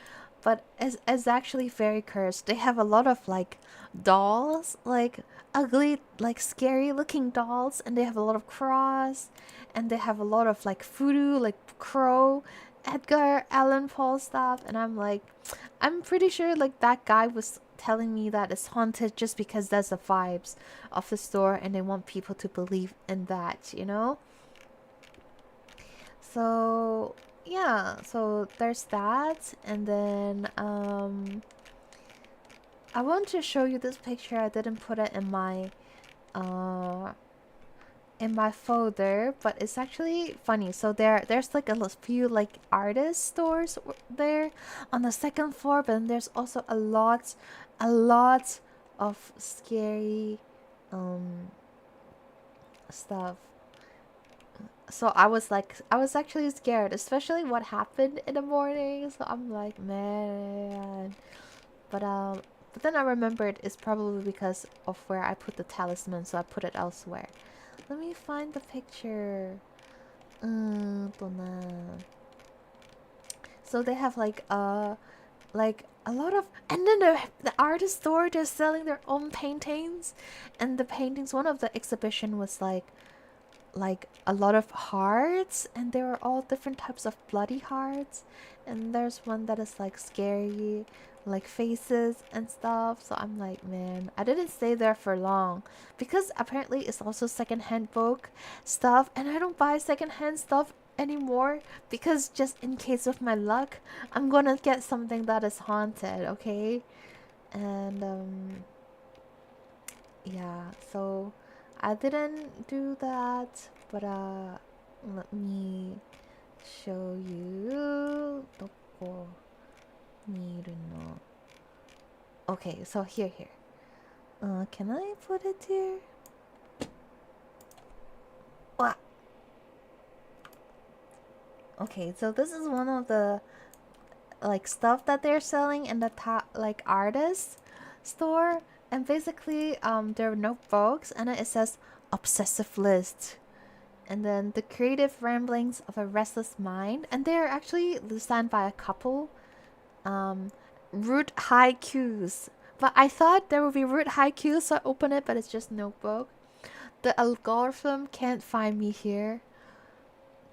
but it's actually very cursed. They have a lot of like dolls, like ugly, like scary looking dolls, and they have a lot of cross, and they have a lot of like voodoo, like Crow, Edgar Allan Poe stuff. And I'm like, I'm pretty sure like that guy was telling me that it's haunted just because that's the vibes of the store and they want people to believe in that, you know? So yeah, so there's that. And then I want to show you this picture. I didn't put it uh in my folder, but it's actually funny. So there's like a few like artist stores there on the second floor, but then there's also a lot of scary stuff. So I was actually scared, especially what happened in the morning. So I'm like, man. But then I remembered it's probably because of where I put the talisman, so I put it elsewhere. Let me find the picture. 또 나. So they have like a lot of, and then the artist store, they're selling their own paintings, and the paintings, one of the exhibition was like a lot of hearts, and they were all different types of bloody hearts, and there's one that is like scary, like faces and stuff. So I'm like, man, I didn't stay there for long because apparently it's also secondhand book stuff, and I don't buy secondhand stuff anymore because just in case of my luck, I'm gonna get something that is haunted, okay? And yeah, so I didn't do that, but let me show you. Okay, so here. Can I put it here? What? Okay, so this is one of the like stuff that they're selling in the top like artist store, and basically there are notebooks, and it says obsessive list, and then the creative ramblings of a restless mind, and they're actually designed by a couple, root haikus. But I thought there would be root haikus, so I open it, but it's just notebook. The algorithm can't find me here.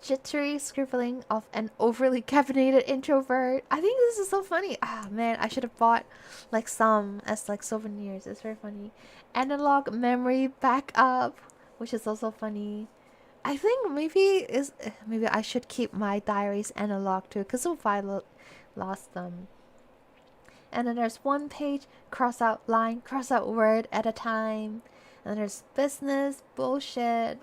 Jittery scribbling of an overly caffeinated introvert. I think this is so funny. Ah, man, I should have bought like some as like souvenirs. It's very funny. Analog memory backup, which is also funny. I think maybe I should keep my diaries analog too, because if I lost them. And then there's one page, cross out line, cross out word at a time. And then there's business, bullshit.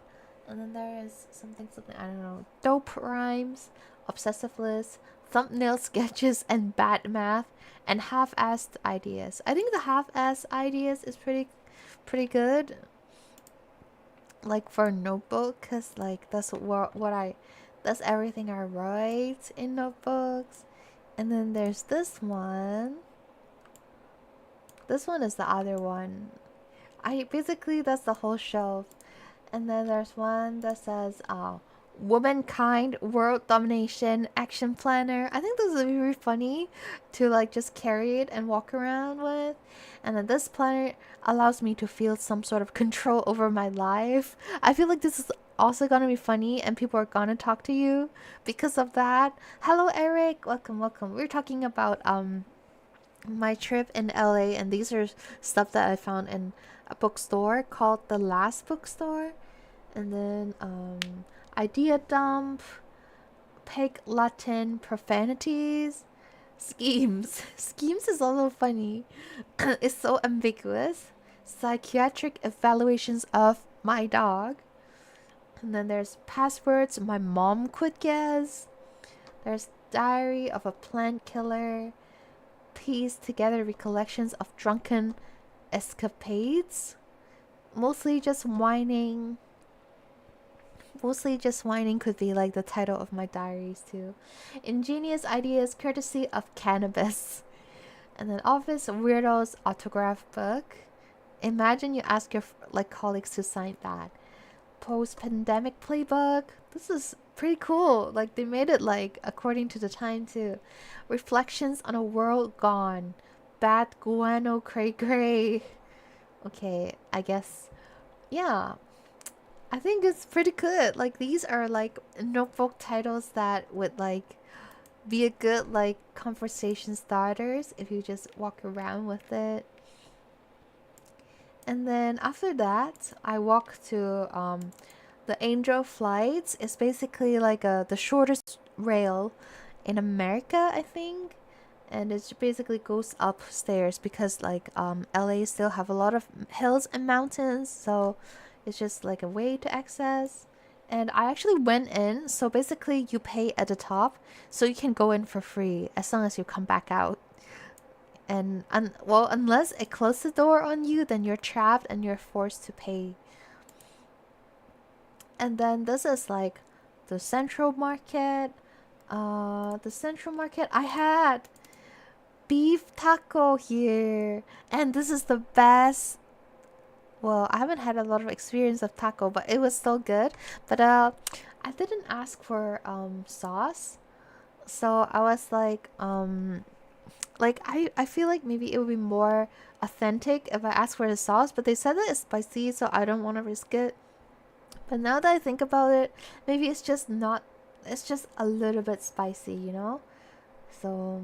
And then there is something, I don't know, dope rhymes, obsessive list, thumbnail sketches, and bad math, and half-assed ideas. I think the half-assed ideas is pretty good. Like for a notebook, cause like that's that's everything I write in notebooks. And then there's this one. This one is the other one. Basically that's the whole shelf. And then there's one that says Womankind World Domination Action Planner. I think this is very funny to like just carry it and walk around with. And then this planner allows me to feel some sort of control over my life. I feel like this is also gonna be funny and people are gonna talk to you because of that. Hello Eric, welcome. We're talking about my trip in LA, and these are stuff that I found in a bookstore called The Last Bookstore. And then idea dump, pig Latin profanities, Schemes. Schemes is also funny. It's so ambiguous. Psychiatric evaluations of my dog. And then there's passwords my mom could guess. There's diary of a plant killer. Piece together recollections of drunken escapades. Mostly just whining. Mostly just whining could be like the title of my diaries too. Ingenious ideas courtesy of cannabis. And then office weirdos autograph book. Imagine you ask your like colleagues to sign that. Post-pandemic playbook. This is pretty cool. Like they made it like according to the time too. Reflections on a world gone. Bad guano cray cray. Okay, I guess. Yeah, I think it's pretty good. Like these are like notebook titles that would like be a good like conversation starters if you just walk around with it. And then after that, I walked to the Angel Flights. It's basically like the shortest rail in America, I think. And it basically goes upstairs because like LA still have a lot of hills and mountains, so it's just like a way to access. And I actually went in, so basically you pay at the top, so you can go in for free as long as you come back out. And well, unless it closes the door on you, then you're trapped and you're forced to pay. And then this is like the Central Market. The Central Market, I had beef taco here, and this is the best. Well, I haven't had a lot of experience of taco, but it was so good. But I didn't ask for sauce, so I was like I feel like maybe it would be more authentic if I asked for the sauce, but they said that it's spicy, so I don't want to risk it. But now that I think about it, maybe it's just not. It's just a little bit spicy, you know. So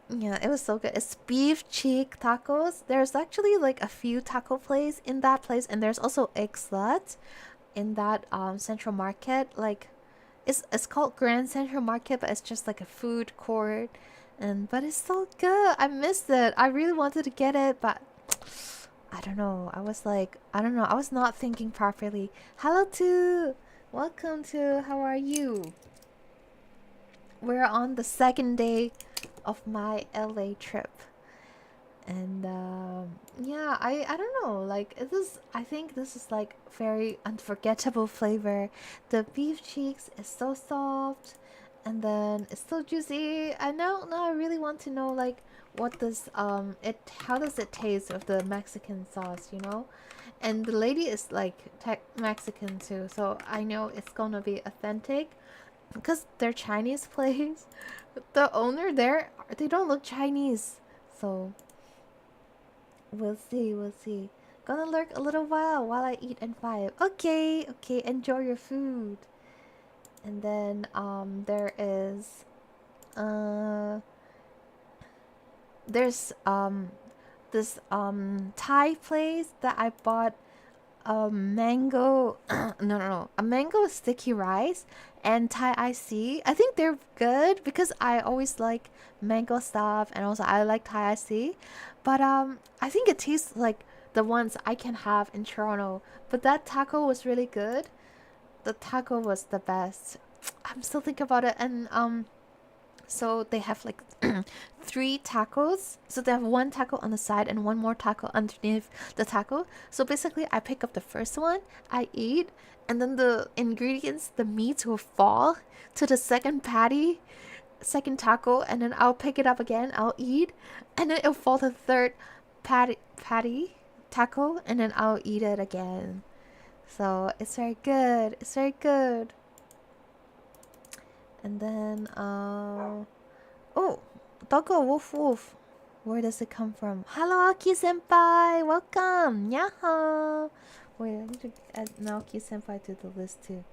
yeah, it was so good. It's beef cheek tacos. There's actually like a few taco places in that place, and there's also egg slut in that Central Market. Like it's called Grand Central Market, but it's just like a food court. And but it's so good. I missed it. I really wanted to get it, but I don't know. I was like, I don't know. I was not thinking properly. Hello to welcome to. How are you? We're on the second day of my LA trip, and yeah, I don't know, like I think this is like very unforgettable flavor. The beef cheeks is so soft, and then it's so juicy. I now I really want to know like what does it how does it taste with the Mexican sauce, you know. And the lady is like Mexican too, so I know it's gonna be authentic because they're Chinese place. The owner there, they don't look Chinese, so we'll see. We'll see. Gonna lurk a little while I eat and vibe. Okay, okay. Enjoy your food. And then there is there's this Thai place that I bought a mango a mango sticky rice and Thai IC. I think they're good because I always like mango stuff, and also I like Thai IC. But I think it tastes like the ones I can have in Toronto. But that taco was really good. The taco was the best. I'm still thinking about it. And so they have like three tacos. So they have one taco on the side and one more taco underneath the taco. So basically, I pick up the first one, I eat, and then the ingredients, the meats will fall to the second patty, second taco, and then I'll pick it up again, I'll eat, and then it'll fall to the third patty taco, and then I'll eat it again. So it's very good. It's very good. And then, oh, doggo woof woof. Where does it come from? Hello, Aki senpai. Welcome. Yaho. Wait, I need to add Naoki senpai to the list too.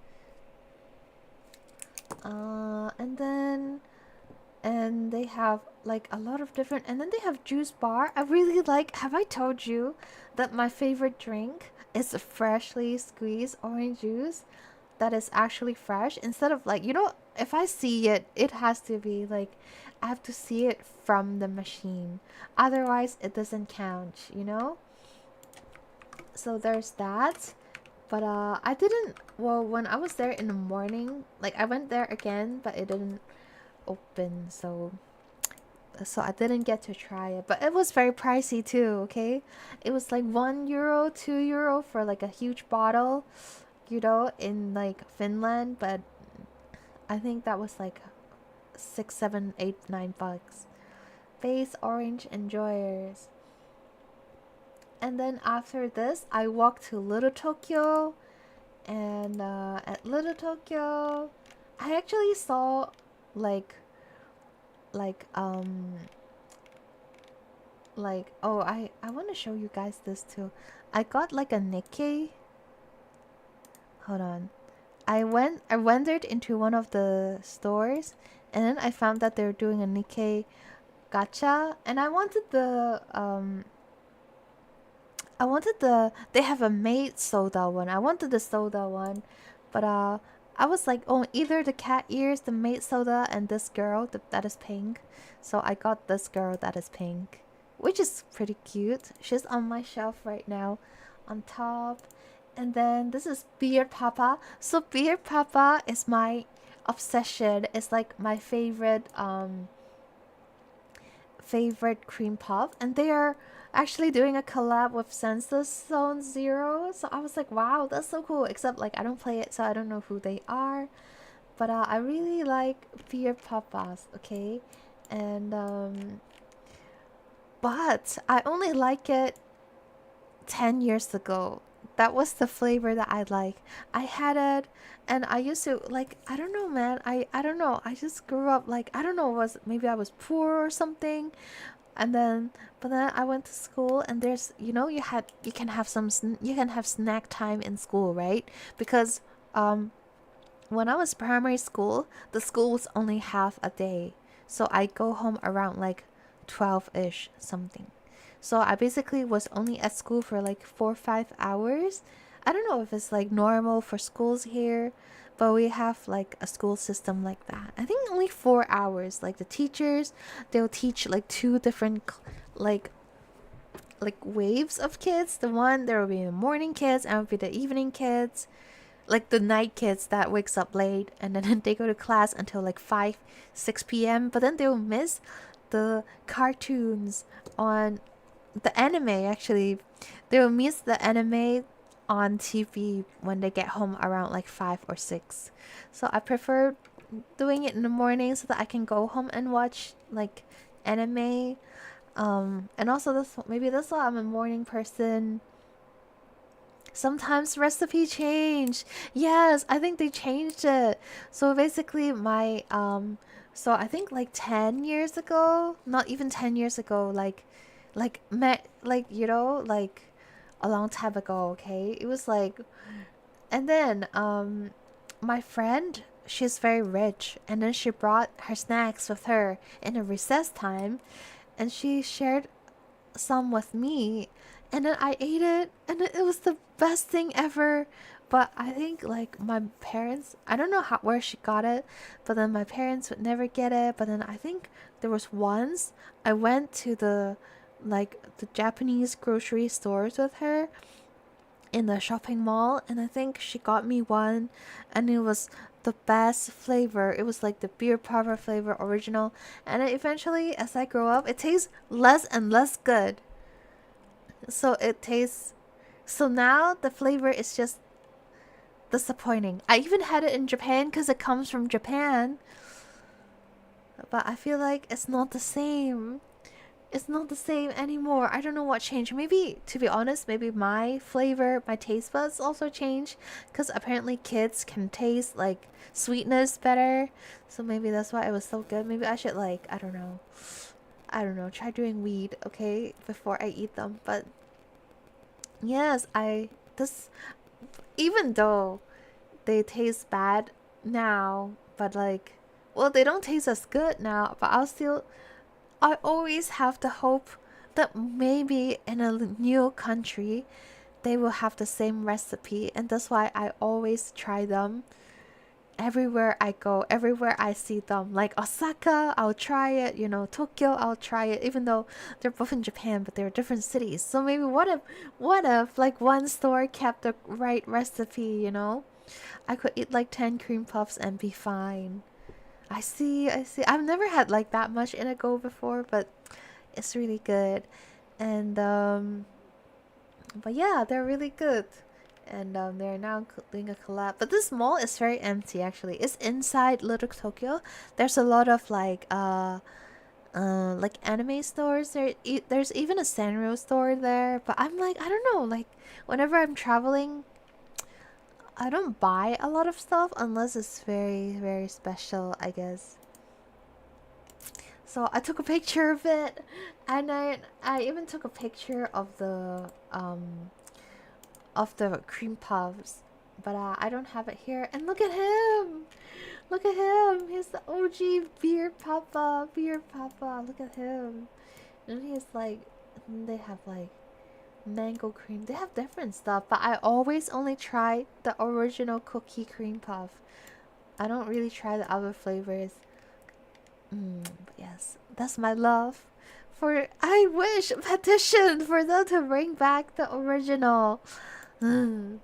And they have like a lot of different. And then they have juice bar. I really like. Have I told you that my favorite drink is a freshly squeezed orange juice? That is actually fresh instead of like, you know, if I see it, it has to be like I have to see it from the machine. Otherwise, it doesn't count, you know? So there's that. But I didn't, well, when I was there in the morning, like I went there again, but it didn't open, so I didn't get to try it. But it was very pricey too, okay? It was like €1, €2 for like a huge bottle, you know, in like Finland, but I think that was like 6, 7, 8, $9. Face orange enjoyers. And then after this, I walked to Little Tokyo, and at Little Tokyo, I actually saw like oh, I want to show you guys this too. I got like a Nikkei. Hold on. I wandered into one of the stores, and then I found that they're doing a Nikkei gacha, and I wanted they have a maid soda one. I wanted the soda one, but I was like, oh, either the cat ears, the maid soda, and this girl that is pink. So I got this girl that is pink, which is pretty cute. She's on my shelf right now, on top. And then this is Beard Papa. So Beard Papa is my obsession. It's like my favorite cream puff, and they are actually doing a collab with Census Zone Zero. So I was like, wow, that's so cool. Except like I don't play it, so I don't know who they are. But I really like Beard Papas, okay? And but I only like it 10 years ago. That was the flavor that I like. I had it, and I used to like, I don't know, man. I don't know. I just grew up like, I don't know, was maybe I was poor or something. And then but then I went to school, and there's, you know, you can have snack time in school, right? Because when I was primary school, the school was only half a day. So I go home around like 12-ish something. So I basically was only at school for like 4 or 5 hours. I don't know if it's like normal for schools here, but we have like a school system like that. I think only 4 hours. Like the teachers, they'll teach like two different like waves of kids. The one, there will be the morning kids, and will be the evening kids, like the night kids that wakes up late, and then they go to class until like 5, 6 p.m. But then they'll miss the cartoons on the anime. Actually, they will miss the anime on TV when they get home around like 5 or 6. So I prefer doing it in the morning so that I can go home and watch like anime. And also maybe that's why I'm a morning person. Sometimes recipe change. Yes, I think they changed it. So basically so I think like 10 years ago, not even 10 years ago, you know, like a long time ago, okay? It was like, and then my friend, she's very rich, and then she brought her snacks with her in a recess time, and she shared some with me, and then I ate it, and it was the best thing ever. But I think like my parents, I don't know where she got it, but then my parents would never get it. But then I think there was once I went to the Japanese grocery stores with her in the shopping mall, and I think she got me one, and it was the best flavor. It was like the beer powder flavor original, and it eventually, as I grow up, it tastes less and less good. So now the flavor is just disappointing. I even had it in Japan because it comes from Japan, but I feel like it's not the same. It's not the same anymore. I don't know what changed. Maybe, to be honest, maybe my flavor, my taste buds also changed, because apparently kids can taste like sweetness better. So maybe that's why it was so good. Maybe I should I don't know, try doing weed, okay, before I eat them. But yes, even though they taste bad now, but well, they don't taste as good now, but I always have the hope that maybe in a new country they will have the same recipe, and that's why I always try them. everywhere I go, everywhere I see them. Like Osaka, I'll try it. You know, Tokyo, I'll try it. Even though they're both in Japan, but they're different cities. So maybe what if like one store kept the right recipe? You know, I could eat like 10 cream puffs and be fine. I see, I see. I've never had like that much in a go before, but it's really good. And but yeah, they're really good. And they're now doing a collab. But this mall is very empty actually. It's inside Little Tokyo. There's a lot of like anime stores. There's even a Sanrio store there. But I'm like, I don't know, like whenever I'm traveling, I don't buy a lot of stuff unless it's very, very special, I guess. So I took a picture of it, and I even took a picture of the cream puffs, but I don't have it here. And look at him! Look at him! He's the OG beer papa, beer papa. Look at him. And he's like, they have like mango cream. They have different stuff, but I always only try the original cookie cream puff. I don't really try the other flavors. But yes, that's my love. For I wish petition for them to bring back the original. And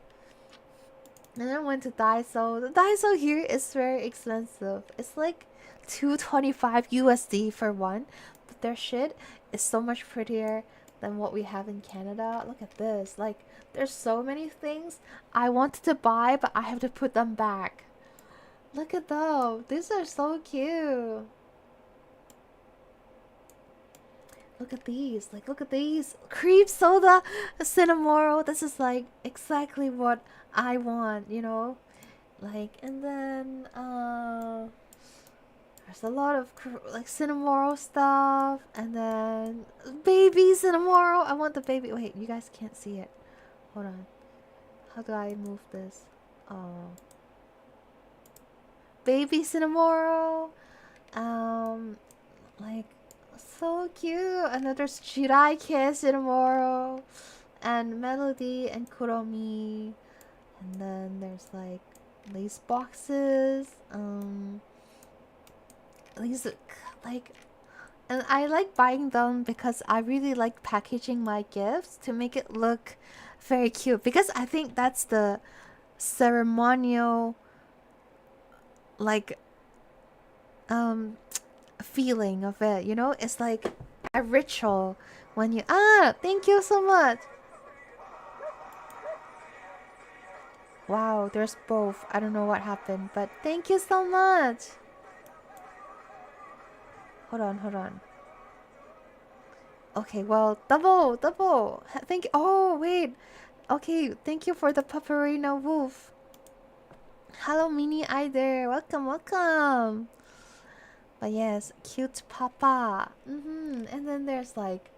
then I went to Daiso. The Daiso here is very expensive. It's like 225 USD for one, but their shit is so much prettier than what we have in Canada. Look at this. Like, there's so many things I wanted to buy, but I have to put them back. Look at them. These are so cute. Look at these. Like, look at these. Cream soda cinnamoro. This is like exactly what I want, you know? Like, and then, there's a lot of like cinnamoro stuff. And then, baby cinnamoro. I want the baby. Wait, you guys can't see it. Hold on. How do I move this? Oh. Baby cinnamoro. Like, so cute. And then there's 𝐒𝐸𝐿 cinnamoro, and Melody and Kuromi. And then there's like these boxes. These like, and I like buying them because I really like packaging my gifts to make it look very cute, because I think that's the ceremonial like feeling of it, you know? It's like a ritual when you thank you so much. Wow, there's both. I don't know what happened, but thank you so much. Hold on, hold on. Okay, well, double. Thank you. Oh, wait. Okay, thank you for the Paparino Wolf. Hello, Mini Eye there. Welcome, welcome. But yes, cute papa. And then there's like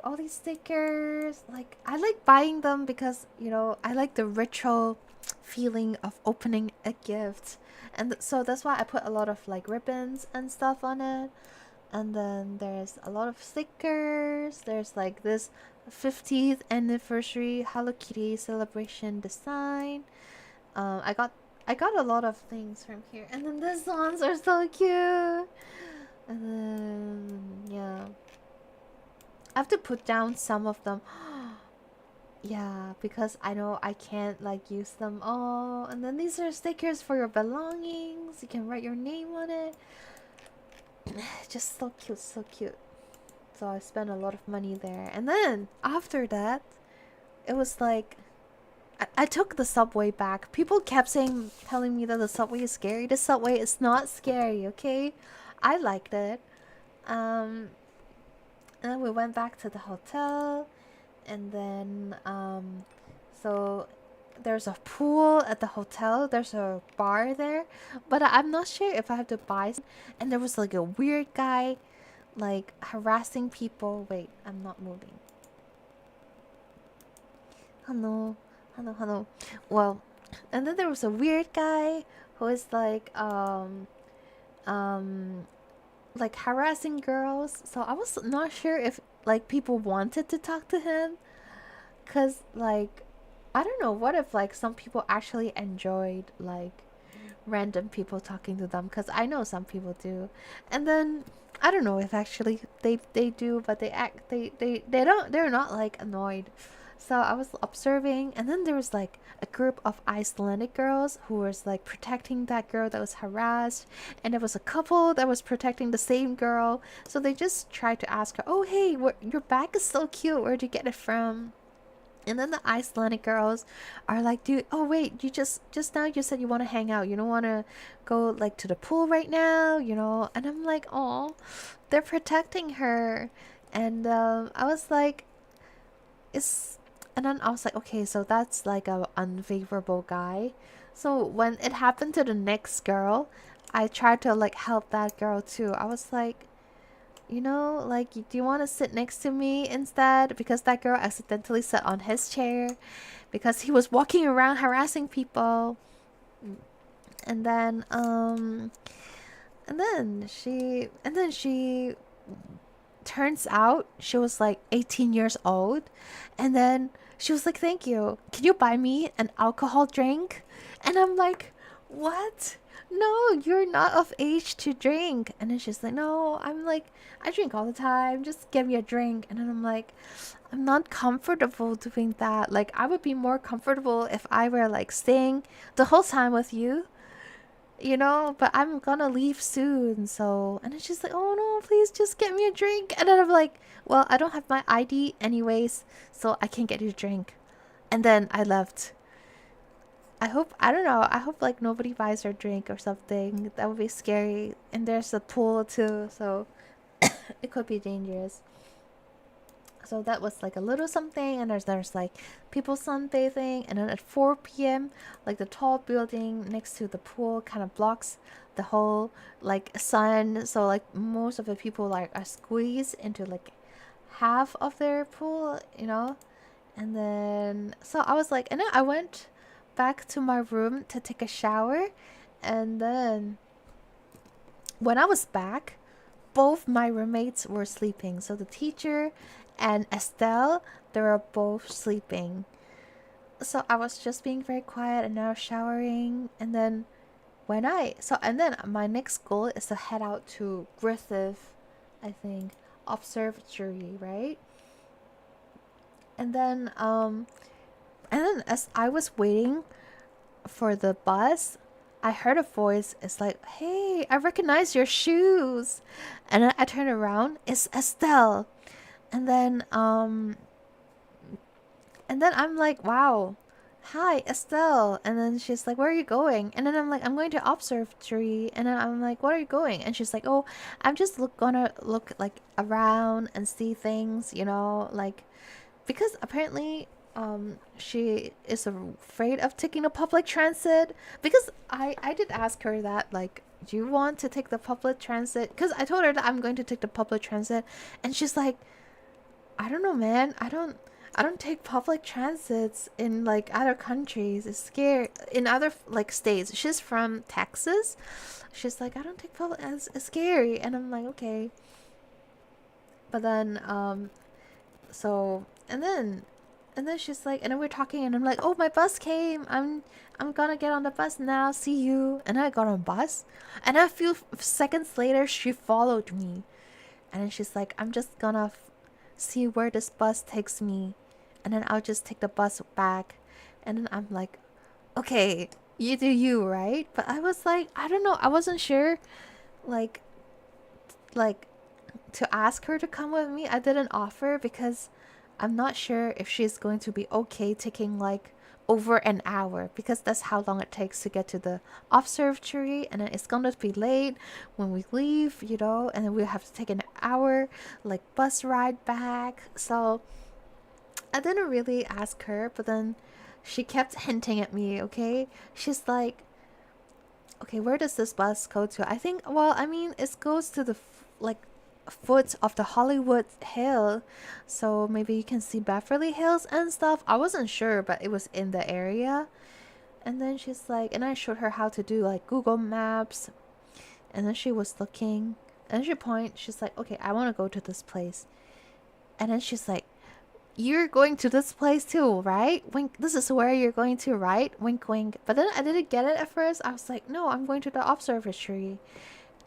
all these stickers. Like, I like buying them because, you know, I like the ritual feeling of opening a gift. And so that's why I put a lot of like ribbons and stuff on it. And then there's a lot of stickers. There's like this 50th anniversary Hello Kitty celebration design. I got a lot of things from here. And then these ones are so cute. And then yeah, I have to put down some of them. Yeah, because I know I can't like use them all. And then these are stickers for your belongings. You can write your name on it. Just so cute, so cute. So I spent a lot of money there. And then after that, it was like I took the subway back. People kept telling me that the subway is scary. The subway is not scary, okay? I liked it. And then we went back to the hotel. And then so there's a pool at the hotel. There's a bar there, but I'm not sure if I have to buy. And there was like a weird guy like harassing people. Wait, I'm not moving. Hello. Well, and then there was a weird guy who was like harassing girls. So I was not sure if like people wanted to talk to him, cause like I don't know, what if like some people actually enjoyed like random people talking to them, because I know some people do. And then I don't know if actually they do, but they're not like annoyed. So I was observing, and then there was like a group of Icelandic girls who was like protecting that girl that was harassed, and there was a couple that was protecting the same girl. So they just tried to ask her, "Oh, hey, your bag is so cute. Where'd you get it from?" And then the Icelandic girls are like, "Dude, oh wait, you just now you said you want to hang out. You don't want to go like to the pool right now, you know?" And I'm like, "Oh, they're protecting her." And I was like, "It's," and then I was like, "Okay, so that's like a unfavorable guy." So when it happened to the next girl, I tried to like help that girl too. I was like, "You know, like, do you want to sit next to me instead?" Because that girl accidentally sat on his chair because he was walking around harassing people. And then, and then she turns out she was like 18 years old. And then she was like, "Thank you. Can you buy me an alcohol drink?" And I'm like, "What? No, you're not of age to drink." And then she's like, "No, I'm like, I drink all the time. Just give me a drink." And then I'm like, "I'm not comfortable doing that. Like, I would be more comfortable if I were like staying the whole time with you, you know, but I'm gonna leave soon." So, and then she's like, "Oh no, please just get me a drink." And then I'm like, "Well, I don't have my ID anyways, so I can't get you a drink." And then I left. I don't know, I hope like nobody buys her drink or something. That would be scary. And there's a pool too, so it could be dangerous. So that was like a little something, and there's like people sunbathing, and then at 4 p.m., like the tall building next to the pool kind of blocks the whole like sun. So like most of the people like are squeezed into like half of their pool, you know. And then so I was like, and then I went back to my room to take a shower, and then when I was back, both my roommates were sleeping. So the teacher and Estelle, they were both sleeping. So I was just being very quiet, and now showering. And then and then my next goal is to head out to Griffith, I think, observatory, right? And then as I was waiting for the bus, I heard a voice. It's like, "Hey, I recognize your shoes." And then I turn around. It's Estelle. And then I'm like, "Wow, hi Estelle." And then she's like, "Where are you going?" And then I'm like, "I'm going to observatory." And then I'm like, "What are you going?" And she's like, "Oh, I'm just gonna look like around and see things, you know, like because apparently she is afraid of taking the public transit." Because I did ask her that, like, "Do you want to take the public transit?" Because I told her that I'm going to take the public transit, and she's like, "I don't know, man. I don't take public transits in like other countries. It's scary in other like states." She's from Texas. She's like, "I don't take public. It's scary." And I'm like, "Okay." But then so and then she's like, and then we're talking, and I'm like, "Oh, my bus came. I'm gonna get on the bus now. See you." And I got on bus, and a few seconds later, she followed me, and then she's like, "I'm just gonna see where this bus takes me, and then I'll just take the bus back." And then I'm like, "Okay, you do you, right?" But I was like, I don't know. I wasn't sure, like, like to ask her to come with me. I didn't offer because I'm not sure if she's going to be okay taking like over an hour, because that's how long it takes to get to the observatory, and then it's gonna be late when we leave, you know, and then we have to take an hour like bus ride back. So I didn't really ask her, but then she kept hinting at me, okay? She's like, "Okay, where does this bus go to?" I think, well, I mean, it goes to the like foot of the Hollywood Hill, so maybe you can see Beverly Hills and stuff. I wasn't sure, but it was in the area. And then she's like, and I showed her how to do like Google Maps, and then she was looking, and she's like, "Okay, I want to go to this place." And then she's like, you're going to this place too, right? Wink, this is where you're going to, right? Wink, wink. But then I didn't get it at first. I was like, no, I'm going to the observatory.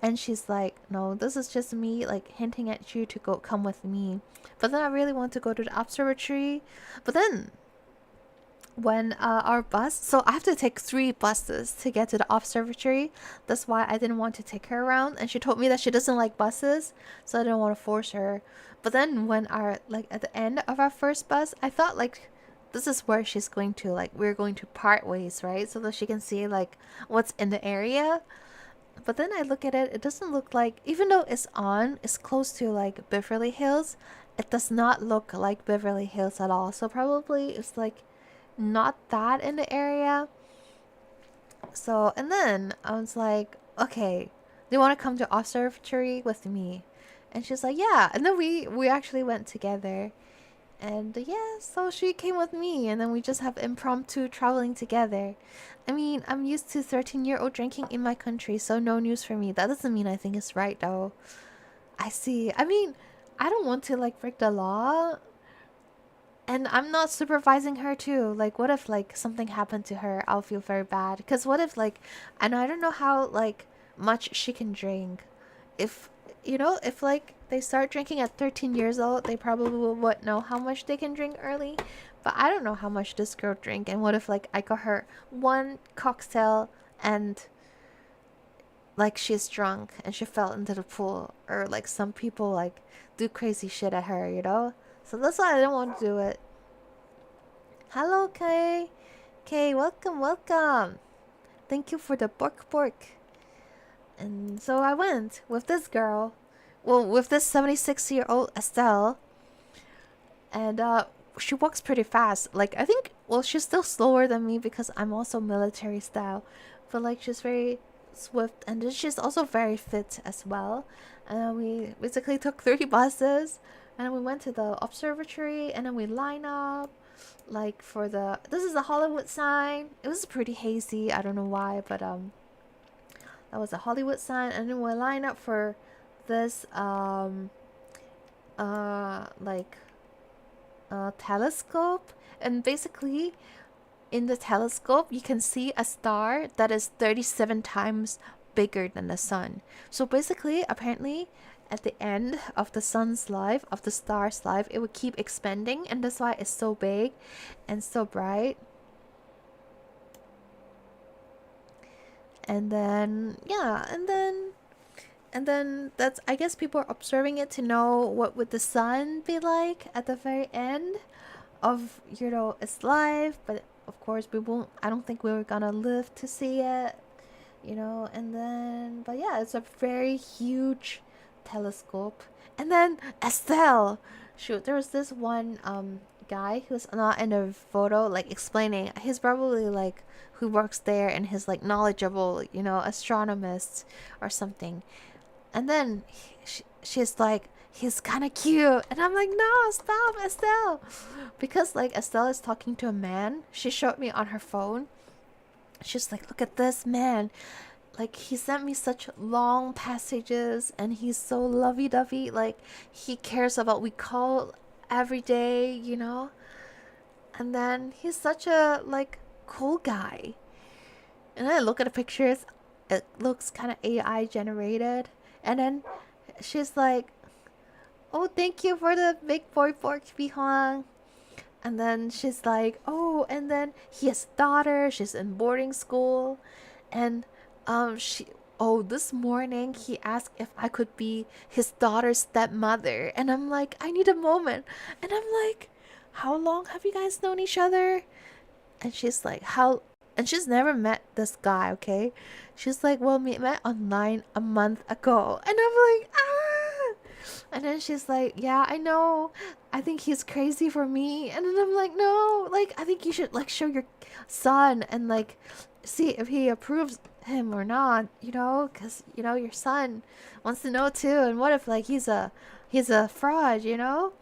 And she's like, no, this is just me like hinting at you to go come with me. But then I really want to go to the observatory. But then when our bus, so I have to take 3 buses to get to the observatory. That's why I didn't want to take her around, and she told me that she doesn't like buses, so I didn't want to force her. But then when our, like, at the end of our first bus, I thought like this is where she's going to, like, we're going to part ways, right, so that she can see like what's in the area. But then I look at it, it doesn't look like, even though it's close to like Beverly Hills, it does not look like Beverly Hills at all. So probably it's like not that in the area. So, and then I was like, okay, do you want to come to observatory with me? And she's like, yeah. And then we actually went together. And yeah, so she came with me, and then we just have impromptu traveling together. I mean, I'm used to 13-year-old drinking in my country, so no news for me. That doesn't mean I think it's right though. I see. I mean, I don't want to like break the law, and I'm not supervising her too. Like, what if like something happened to her? I'll feel very bad. Because what if like, and I don't know how like much she can drink. If, you know, if like they start drinking at 13 years old, they probably would know how much they can drink early. But I don't know how much this girl drink. And what if like I got her 1 cocktail and like she's drunk and she fell into the pool, or like some people like do crazy shit at her, you know? So that's why I don't want to do it. Hello, Kay. Kay, welcome, welcome. Thank you for the bork bork. And so I went with this girl, well, with this 76-year-old Estelle, and she walks pretty fast. Like, I think, well, she's still slower than me because I'm also military style, but like she's very swift, and then she's also very fit as well. And we basically took 3 buses, and we went to the observatory, and then we line up like for the, this is the Hollywood sign. It was pretty hazy, I don't know why, but that was a Hollywood sign. And then we line up for this like telescope, and basically in the telescope you can see a star that is 37 times bigger than the sun. So basically, apparently, at the end of the sun's life, of the star's life, it would keep expanding, and that's why it's so big and so bright. And then yeah, and then that's, I guess people are observing it to know what would the sun be like at the very end of, you know, its life. But of course we won't, I don't think we were gonna live to see it, you know. And then, but yeah, it's a very huge telescope. And then Estelle, shoot, there was this one guy who's not in the photo, like explaining, he's probably like who works there and he's like knowledgeable, you know, astronomist or something. And then she's like, he's kind of cute, and I'm like, no, stop, Estelle, because like Estelle is talking to a man. She showed me on her phone. She's like, look at this man, like he sent me such long passages, and he's so lovey-dovey, like he cares about what we call every day, you know. And then he's such a like cool guy. And then I look at the pictures, it looks kind of AI generated. And then she's like, oh, thank you for the big boy pork bihang. And then she's like, oh, and then he has a daughter, she's in boarding school. And she, oh, this morning he asked if I could be his daughter's stepmother. And I'm like, I need a moment. And I'm like, how long have you guys known each other? And she's like, how, and she's never met this guy, okay? She's like, well, we met online a month ago. And I'm like, ah. And then she's like, yeah, I know, I think he's crazy for me. And then I'm like, no, like I think you should like show your son and like see if he approves him or not, you know, because you know your son wants to know too. And what if like he's a fraud, you know?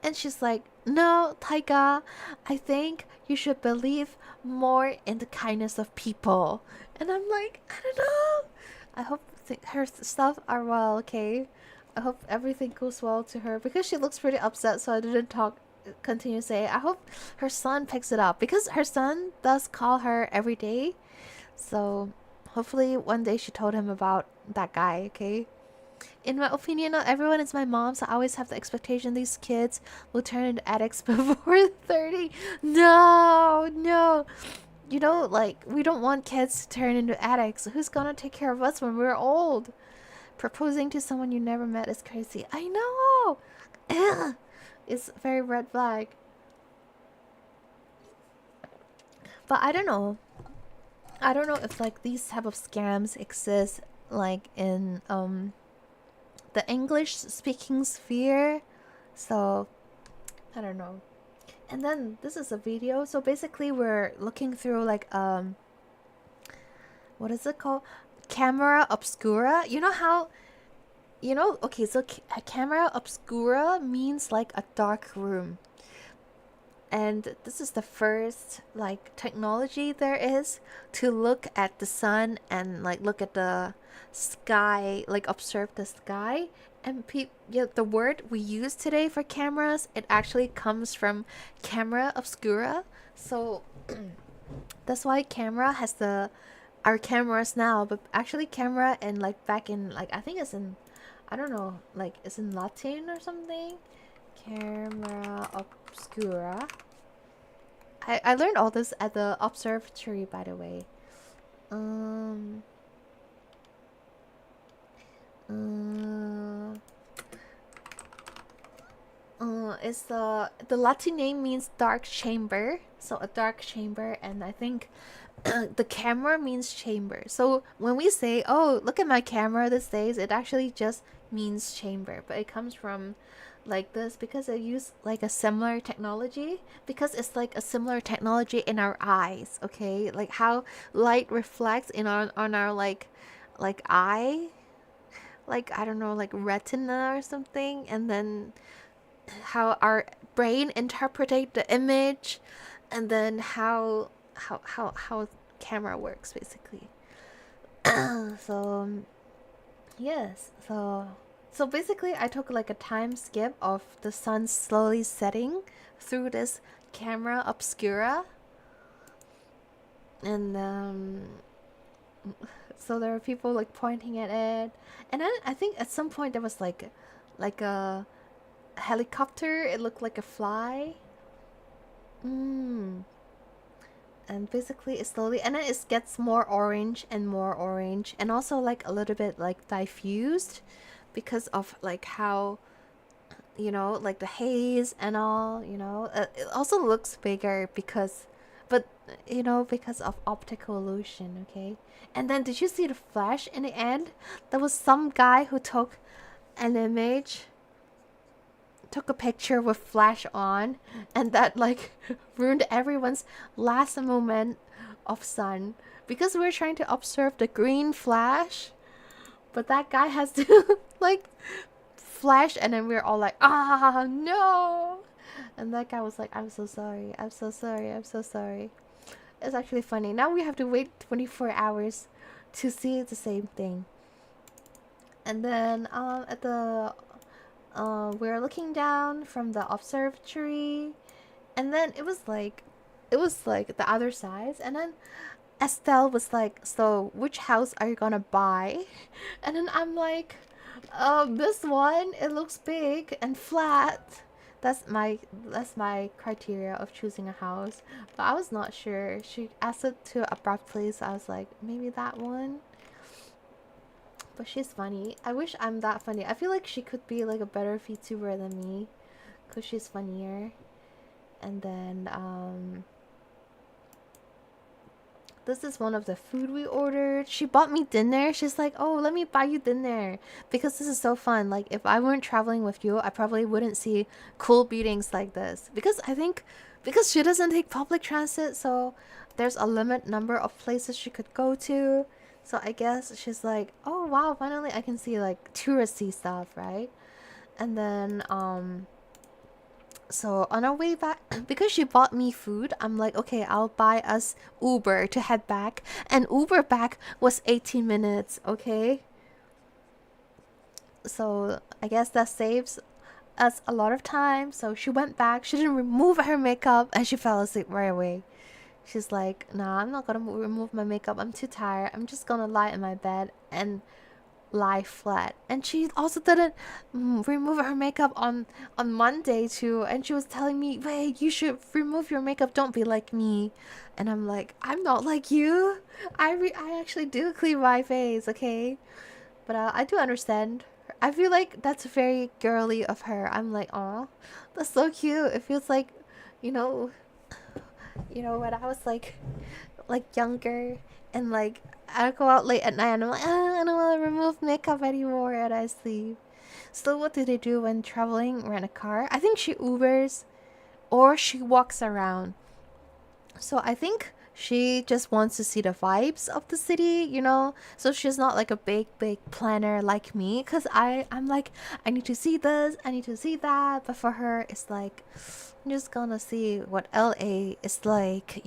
And she's like, no, Taiga, I think you should believe more in the kindness of people. And I'm like, I don't know. I hope her stuff are well, okay? I hope everything goes well to her, because she looks pretty upset, so I didn't talk continue to say, I hope her son picks it up because her son does call her every day. So hopefully one day she told him about that guy, okay? In my opinion, not everyone is my mom, so I always have the expectation these kids will turn into addicts before 30. No, no. You know, like, we don't want kids to turn into addicts. Who's gonna take care of us when we're old? Proposing to someone you never met is crazy. I know! Ugh. It's a very red flag. But I don't know. I don't know if, like, these type of scams exist, like, in, the English speaking sphere. So I don't know. And then this is a video. So basically we're looking through like what is it called, camera obscura. You know how, you know, okay, so a camera obscura means like a dark room. And this is the first like technology there is to look at the sun and like look at the sky, like observe the sky. And yeah, the word we use today for cameras, it actually comes from camera obscura. So that's why camera has our cameras now, but actually camera, and like back in, like, I think it's in, I don't know, like it's in Latin or something. Camera obscura. I learned all this at the observatory, by the way. It's the Latin name means dark chamber, so a dark chamber, and I think the camera means chamber. So when we say, "Oh, look at my camera these days," it actually just means chamber, but it comes from like this because it used like a similar technology, because it's like a similar technology in our eyes, okay? Like how light reflects in on our like eye, like, I don't know, like retina or something, and then how our brain interpretate the image, and then how camera works basically. So yes, so basically I took like a time skip of the sun slowly setting through this camera obscura, and so there are people like pointing at it, and then I think at some point there was like a helicopter. It looked like a fly. And basically it slowly, and then it gets more orange and more orange, and also like a little bit like diffused because of like how, you know, like the haze and all, you know. It also looks bigger because, but you know, because of optical illusion, okay? And then did you see the flash in the end? There was some guy who took an image, took a picture with flash on, and that like ruined everyone's last moment of sun, because we were trying to observe the green flash, but that guy has to like flash, and then we we're all like, ah, no. And that guy was like, I'm so sorry, I'm so sorry, I'm so sorry. It's actually funny. Now we have to wait 24 hours to see the same thing. And then at the we're looking down from the observatory, and then it was like the other side, and then Estelle was like, so which house are you gonna buy? And then I'm like, this one, it looks big and flat. That's my criteria of choosing a house. But I was not sure. She asked it to abruptly, so I was like, maybe that one. But she's funny. I wish I'm that funny. I feel like she could be like a better VTuber than me, because she's funnier. And then this is one of the food we ordered. She bought me dinner. She's like, oh, let me buy you dinner, because this is so fun. Like, if I weren't traveling with you, I probably wouldn't see cool beatings like this, because I think because she doesn't take public transit, so there's a limit number of places she could go to. So I guess she's like, oh wow, finally I can see like touristy stuff, right? And then so on our way back, because she bought me food, I'm like, okay, I'll buy us Uber to head back. And Uber back was 18 minutes, okay? So I guess that saves us a lot of time. So she went back. She didn't remove her makeup and she fell asleep right away. She's like, nah, I'm not gonna remove my makeup. I'm too tired. I'm just gonna lie in my bed and lie flat. And she also didn't remove her makeup on Monday too. And she was telling me, wait, you should remove your makeup. Don't be like me. And I'm like, I'm not like you. I actually do clean my face, okay? But I do understand. I feel like that's very girly of her. I'm like, oh, that's so cute. It feels like, you know, when I was like younger and like I'd go out late at night and I'm like, I don't want to remove makeup anymore and I sleep. So what do they do when traveling? Rent a car? I think she Ubers or she walks around. So I think she just wants to see the vibes of the city. So she's not like a big planner like me, because I'm like, I need to see this, I need to see that. But for her it's like, I'm just gonna see what LA is like.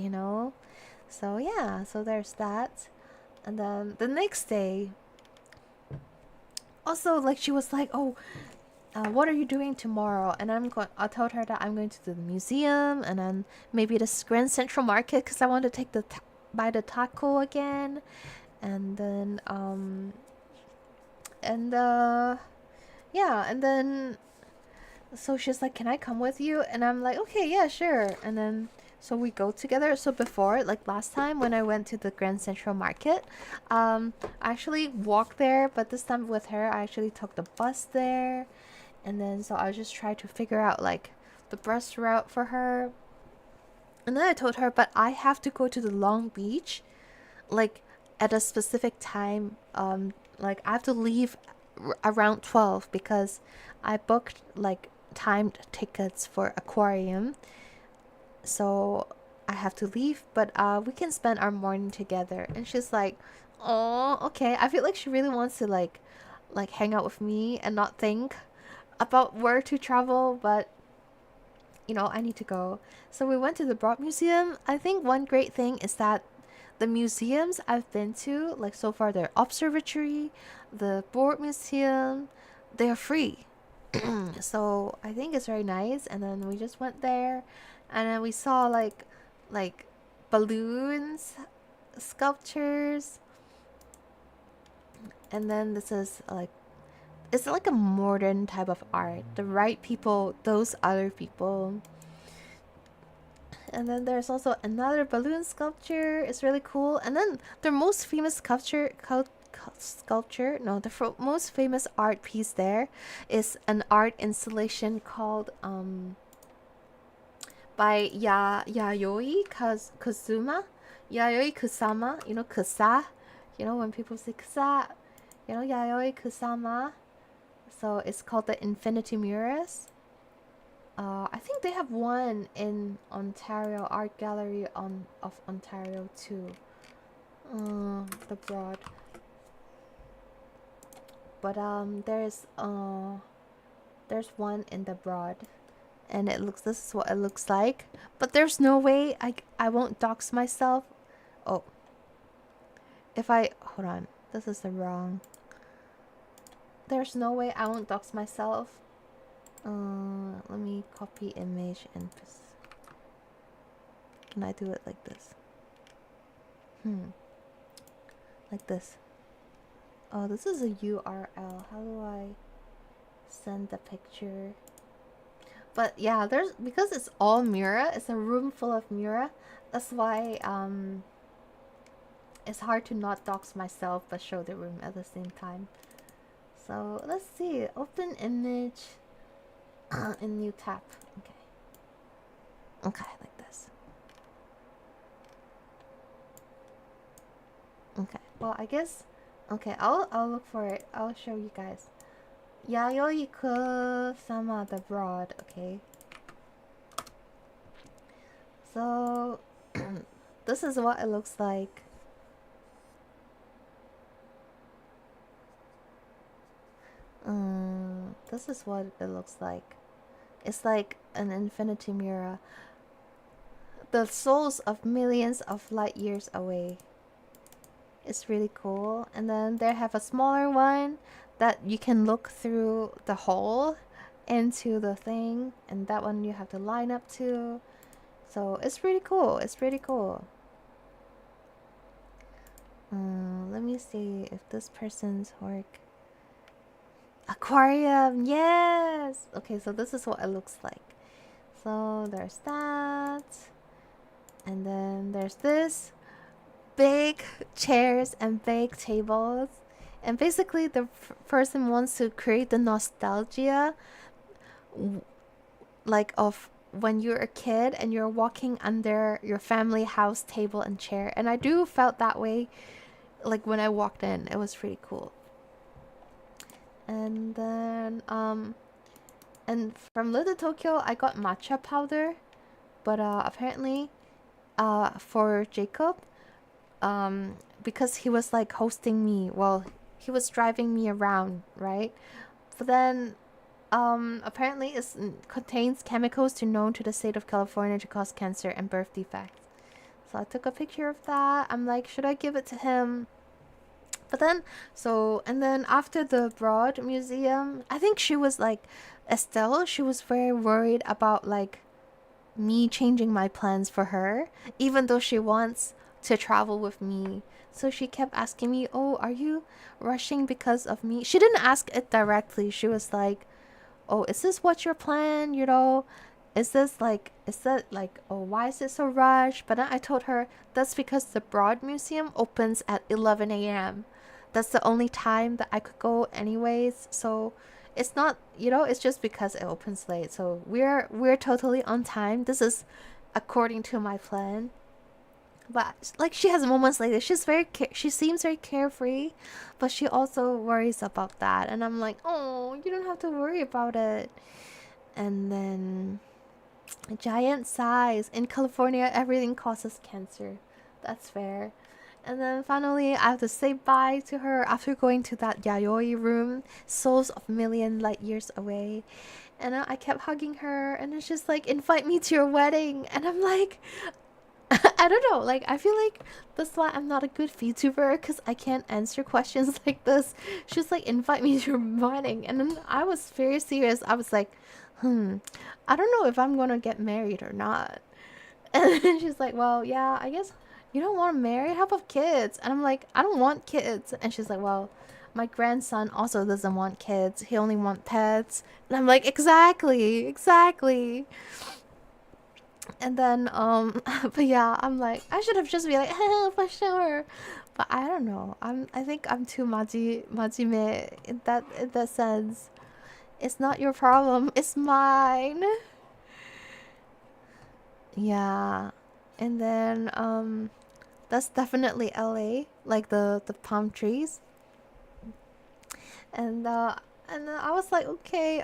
So yeah, so there's that. And then the next day also, like, she was like, oh, what are you doing tomorrow? And I told her that I'm going to the museum and then maybe the Grand Central Market, because I want to take buy the taco again. And then yeah, and then so she's like, can I come with you? And I'm like, okay, yeah, sure. And then so we go together. So before, like last time when I went to the Grand Central Market, I actually walked there, but this time with her I actually took the bus there. And then so I just tried to figure out like the bus route for her. And then I told her, but I have to go to the Long Beach like at a specific time. Like I have to leave around 12 because I booked like timed tickets for aquarium. So I have to leave, but we can spend our morning together. And she's like, oh, okay. I feel like she really wants to like hang out with me and not think about where to travel, but I need to go. So we went to the Broad Museum. I think one great thing is that the museums I've been to, like so far, the observatory, the Broad Museum, they're free. So I think it's very nice. And then we just went there, and then we saw like balloons, sculptures, and then this is like, it's like a modern type of art. The right people, those other people. And then there's also another balloon sculpture. It's really cool. And then the most famous most famous art piece there is an art installation called by Yayoi Kusama. Yayoi Kusama, Kusa. When people say Kusa, Yayoi Kusama. So it's called the Infinity Mirrors. I think they have one in Ontario Art Gallery of Ontario too. The Broad. But there's one in the Broad, and this is what it looks like. But there's no way I won't dox myself. Oh, hold on, this is the wrong. There's no way I won't dox myself. Let me copy image and can I do it like this? Like this. Oh, this is a URL. How do I send the picture? But yeah, because it's all mirror, it's a room full of mirror. That's why it's hard to not dox myself but show the room at the same time. So let's see. Open image in new tab. Okay, like this. Okay, well, I guess. Okay, I'll look for it. I'll show you guys. Yayoi Kusama the Broad. Okay. So this is what it looks like. This is what it looks like. It's like an infinity mirror. The souls of millions of light years away. It's really cool. And then they have a smaller one that you can look through the hole into the thing, and that one you have to line up to. So it's pretty cool. It's pretty cool. Let me see if this person's work. Aquarium, yes. Okay, so this is what it looks like. So there's that, and then there's this big chairs and big tables, and basically the person wants to create the nostalgia, like of when you're a kid and you're walking under your family house table and chair. And I do felt that way, like when I walked in. It was pretty cool. And then and from Little Tokyo I got matcha powder, but apparently for Jacob, because he was like hosting me, well, he was driving me around, right? But then apparently it contains chemicals known to the state of California to cause cancer and birth defects. So I took a picture of that. I'm like, should I give it to him? But then, and then after the Broad Museum, I think she was like, Estelle, she was very worried about like me changing my plans for her, even though she wants to travel with me. So she kept asking me, oh, are you rushing because of me? She didn't ask it directly. She was like, oh, is this what your plan? You know, is that like, oh, why is it so rushed? But then I told her that's because the Broad Museum opens at 11 a.m. That's the only time that I could go anyways. So it's not, you know, it's just because it opens late. So we're totally on time. This is according to my plan. But like, she has moments like this. She seems very carefree, but she also worries about that. And I'm like, oh, you don't have to worry about it. And then giant size. In California, everything causes cancer. That's fair. And then finally, I have to say bye to her after going to that Yayoi room, souls of million light years away. And I kept hugging her, and it's just like, invite me to your wedding. And I'm like, I don't know, like, I feel like that's why I'm not a good VTuber, because I can't answer questions like this. She's like, invite me to your wedding. And then I was very serious. I was like, I don't know if I'm gonna get married or not. And then she's like, well, yeah, I guess you don't want to marry? How about kids? And I'm like, I don't want kids. And she's like, well, my grandson also doesn't want kids. He only wants pets. And I'm like, exactly. And then, but yeah, I'm like, I should have just been like, for sure. But I don't know. I think I'm too majime in that sense. It's not your problem. It's mine. Yeah. And then, that's definitely LA, like the palm trees. And then I was like, okay,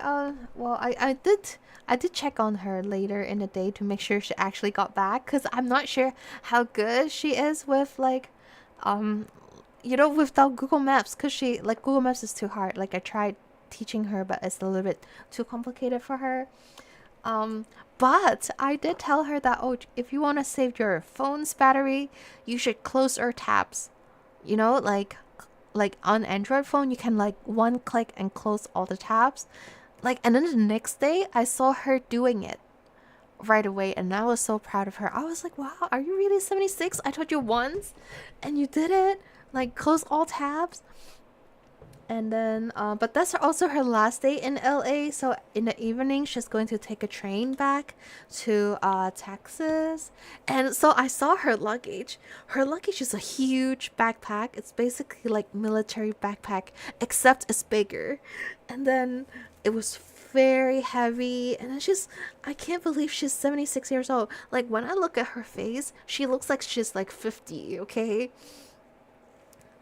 well, I did check on her later in the day to make sure she actually got back, because I'm not sure how good she is with like, without Google Maps, because she, like, Google Maps is too hard. Like, I tried teaching her, but it's a little bit too complicated for her. But I did tell her that, oh, if you want to save your phone's battery, you should close your tabs. You know, like on Android phone, you can like one click and close all the tabs. Like, and then the next day, I saw her doing it right away, and I was so proud of her. I was like, wow, are you really 76? I told you once, and you did it. Like, close all tabs. And then, but that's also her last day in LA. So in the evening, she's going to take a train back to Texas. And so I saw her luggage. Her luggage is a huge backpack. It's basically like military backpack, except it's bigger. And then it was very heavy. And it's just, I can't believe she's 76 years old. Like, when I look at her face, she looks like she's like 50, okay?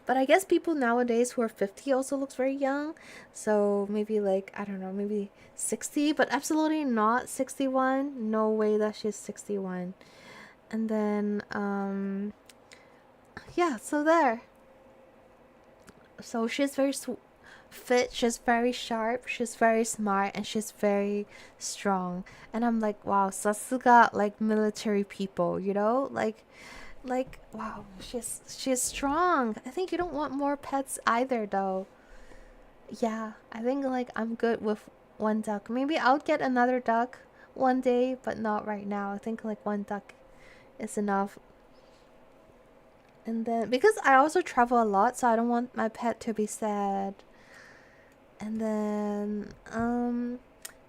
But I guess people nowadays who are 50 also looks very young. So maybe like, I don't know, maybe 60, but absolutely not 61. No way that she's 61. And then, yeah, so there. So she's very fit, she's very sharp, she's very smart, and she's very strong. And I'm like, wow, Sasuga, like military people, you know? Like, wow, she's strong. I think you don't want more pets either, though. Yeah, I think like I'm good with one duck. Maybe I'll get another duck one day, but not right now. I think like one duck is enough. And then because I also travel a lot, so I don't want my pet to be sad. And then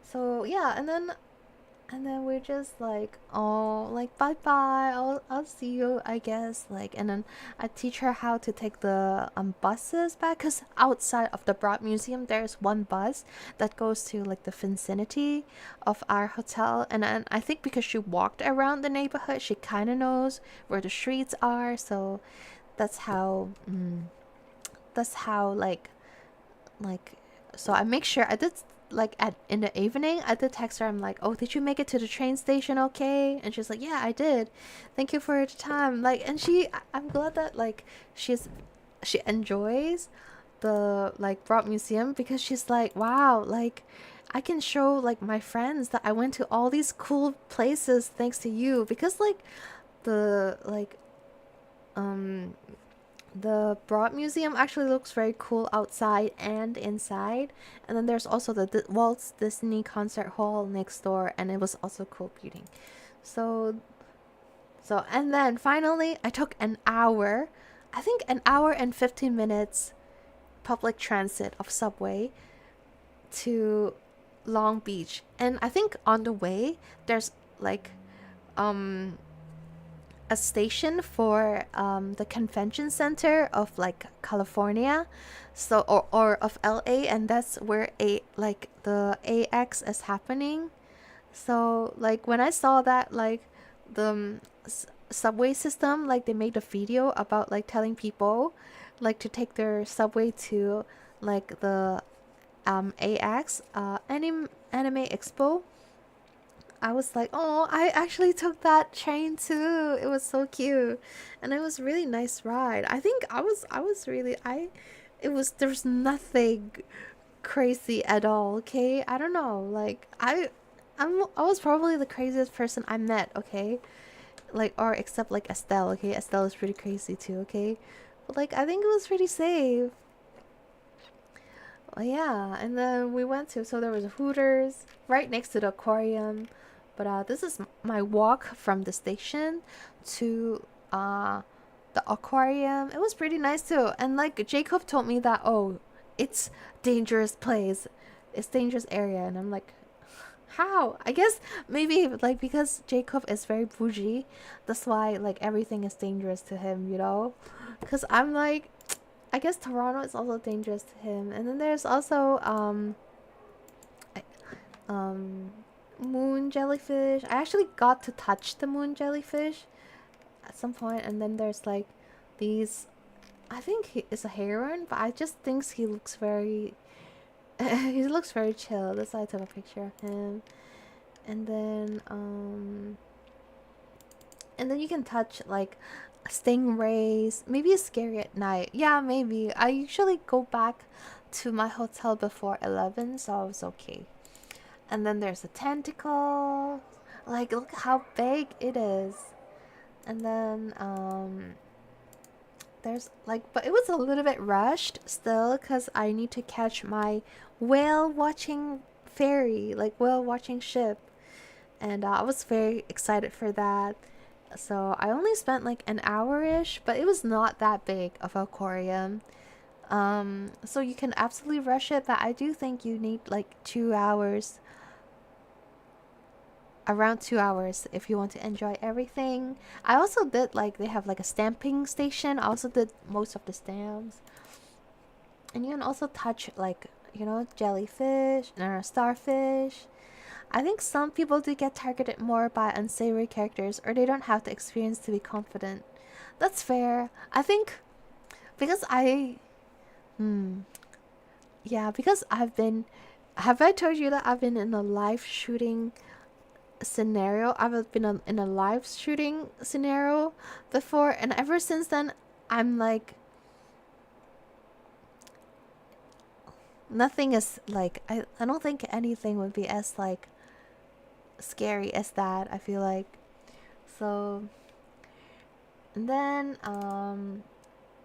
so yeah, and then we're just like, oh, like bye bye. I'll see you, I guess. Like, and then I teach her how to take the buses back, cause outside of the Broad Museum there's one bus that goes to like the vicinity of our hotel, and then I think because she walked around the neighborhood, she kind of knows where the streets are. So that's how like so I make sure I did like at in the evening I did text her. I'm like, oh, did you make it to the train station okay? And she's like, yeah, I did, thank you for your time. Like, and I'm glad that like she enjoys the like Broad Museum, because she's like, wow, like I can show like my friends that I went to all these cool places thanks to you. Because like the like um the Broad Museum actually looks very cool outside and inside. And then there's also the Walt Disney Concert Hall next door, and it was also cool beauty. So, and then finally, I took an hour, I think an hour and 15 minutes public transit of subway to Long Beach. And I think on the way, there's like, a station for the convention center of like California, so or of LA, and that's where like the AX is happening. So like when I saw that like the subway system, like they made a video about like telling people like to take their subway to like the AX anime expo, I was like, oh, I actually took that train too. It was so cute, and it was really nice ride. I think I was really it was there's nothing crazy at all. Okay, I don't know. Like I was probably the craziest person I met. Okay, like or except like Estelle. Okay, Estelle is pretty crazy too. Okay, but like I think it was pretty safe. Yeah, and then we went to, so there was a Hooters right next to the aquarium. But this is my walk from the station to the aquarium. It was pretty nice too. And like Jacob told me that, oh, it's dangerous place, it's dangerous area, and I'm like, how? I guess maybe like because Jacob is very bougie, that's why like everything is dangerous to him, you know? Because I'm like, I guess Toronto is also dangerous to him. And then there's also moon jellyfish. I actually got to touch the moon jellyfish at some point. And then there's like these, I think he is a heron, but I just think he looks very he looks very chill. That's why I took a picture of him. And then you can touch like stingrays. Maybe it's scary at night. Yeah, maybe. I usually go back to my hotel before 11, so I was okay. And then there's a tentacle. Like, look how big it is. And then there's like, but it was a little bit rushed still, because I need to catch my whale watching ferry, like whale watching ship. And I was very excited for that. So I only spent like an hour-ish, but it was not that big of an aquarium. So you can absolutely rush it, but I do think you need like 2 hours, around 2 hours, if you want to enjoy everything. I also did like, they have like a stamping station. I also did most of the stamps. And you can also touch like, you know, jellyfish or starfish. I think some people do get targeted more by unsavory characters, or they don't have the experience to be confident. That's fair. I think because yeah, because I've been, have I told you that I've been in a live shooting scenario? I've been in a live shooting scenario before, and ever since then, I'm like, nothing is like, I don't think anything would be as like scary as that, I feel like. So, and then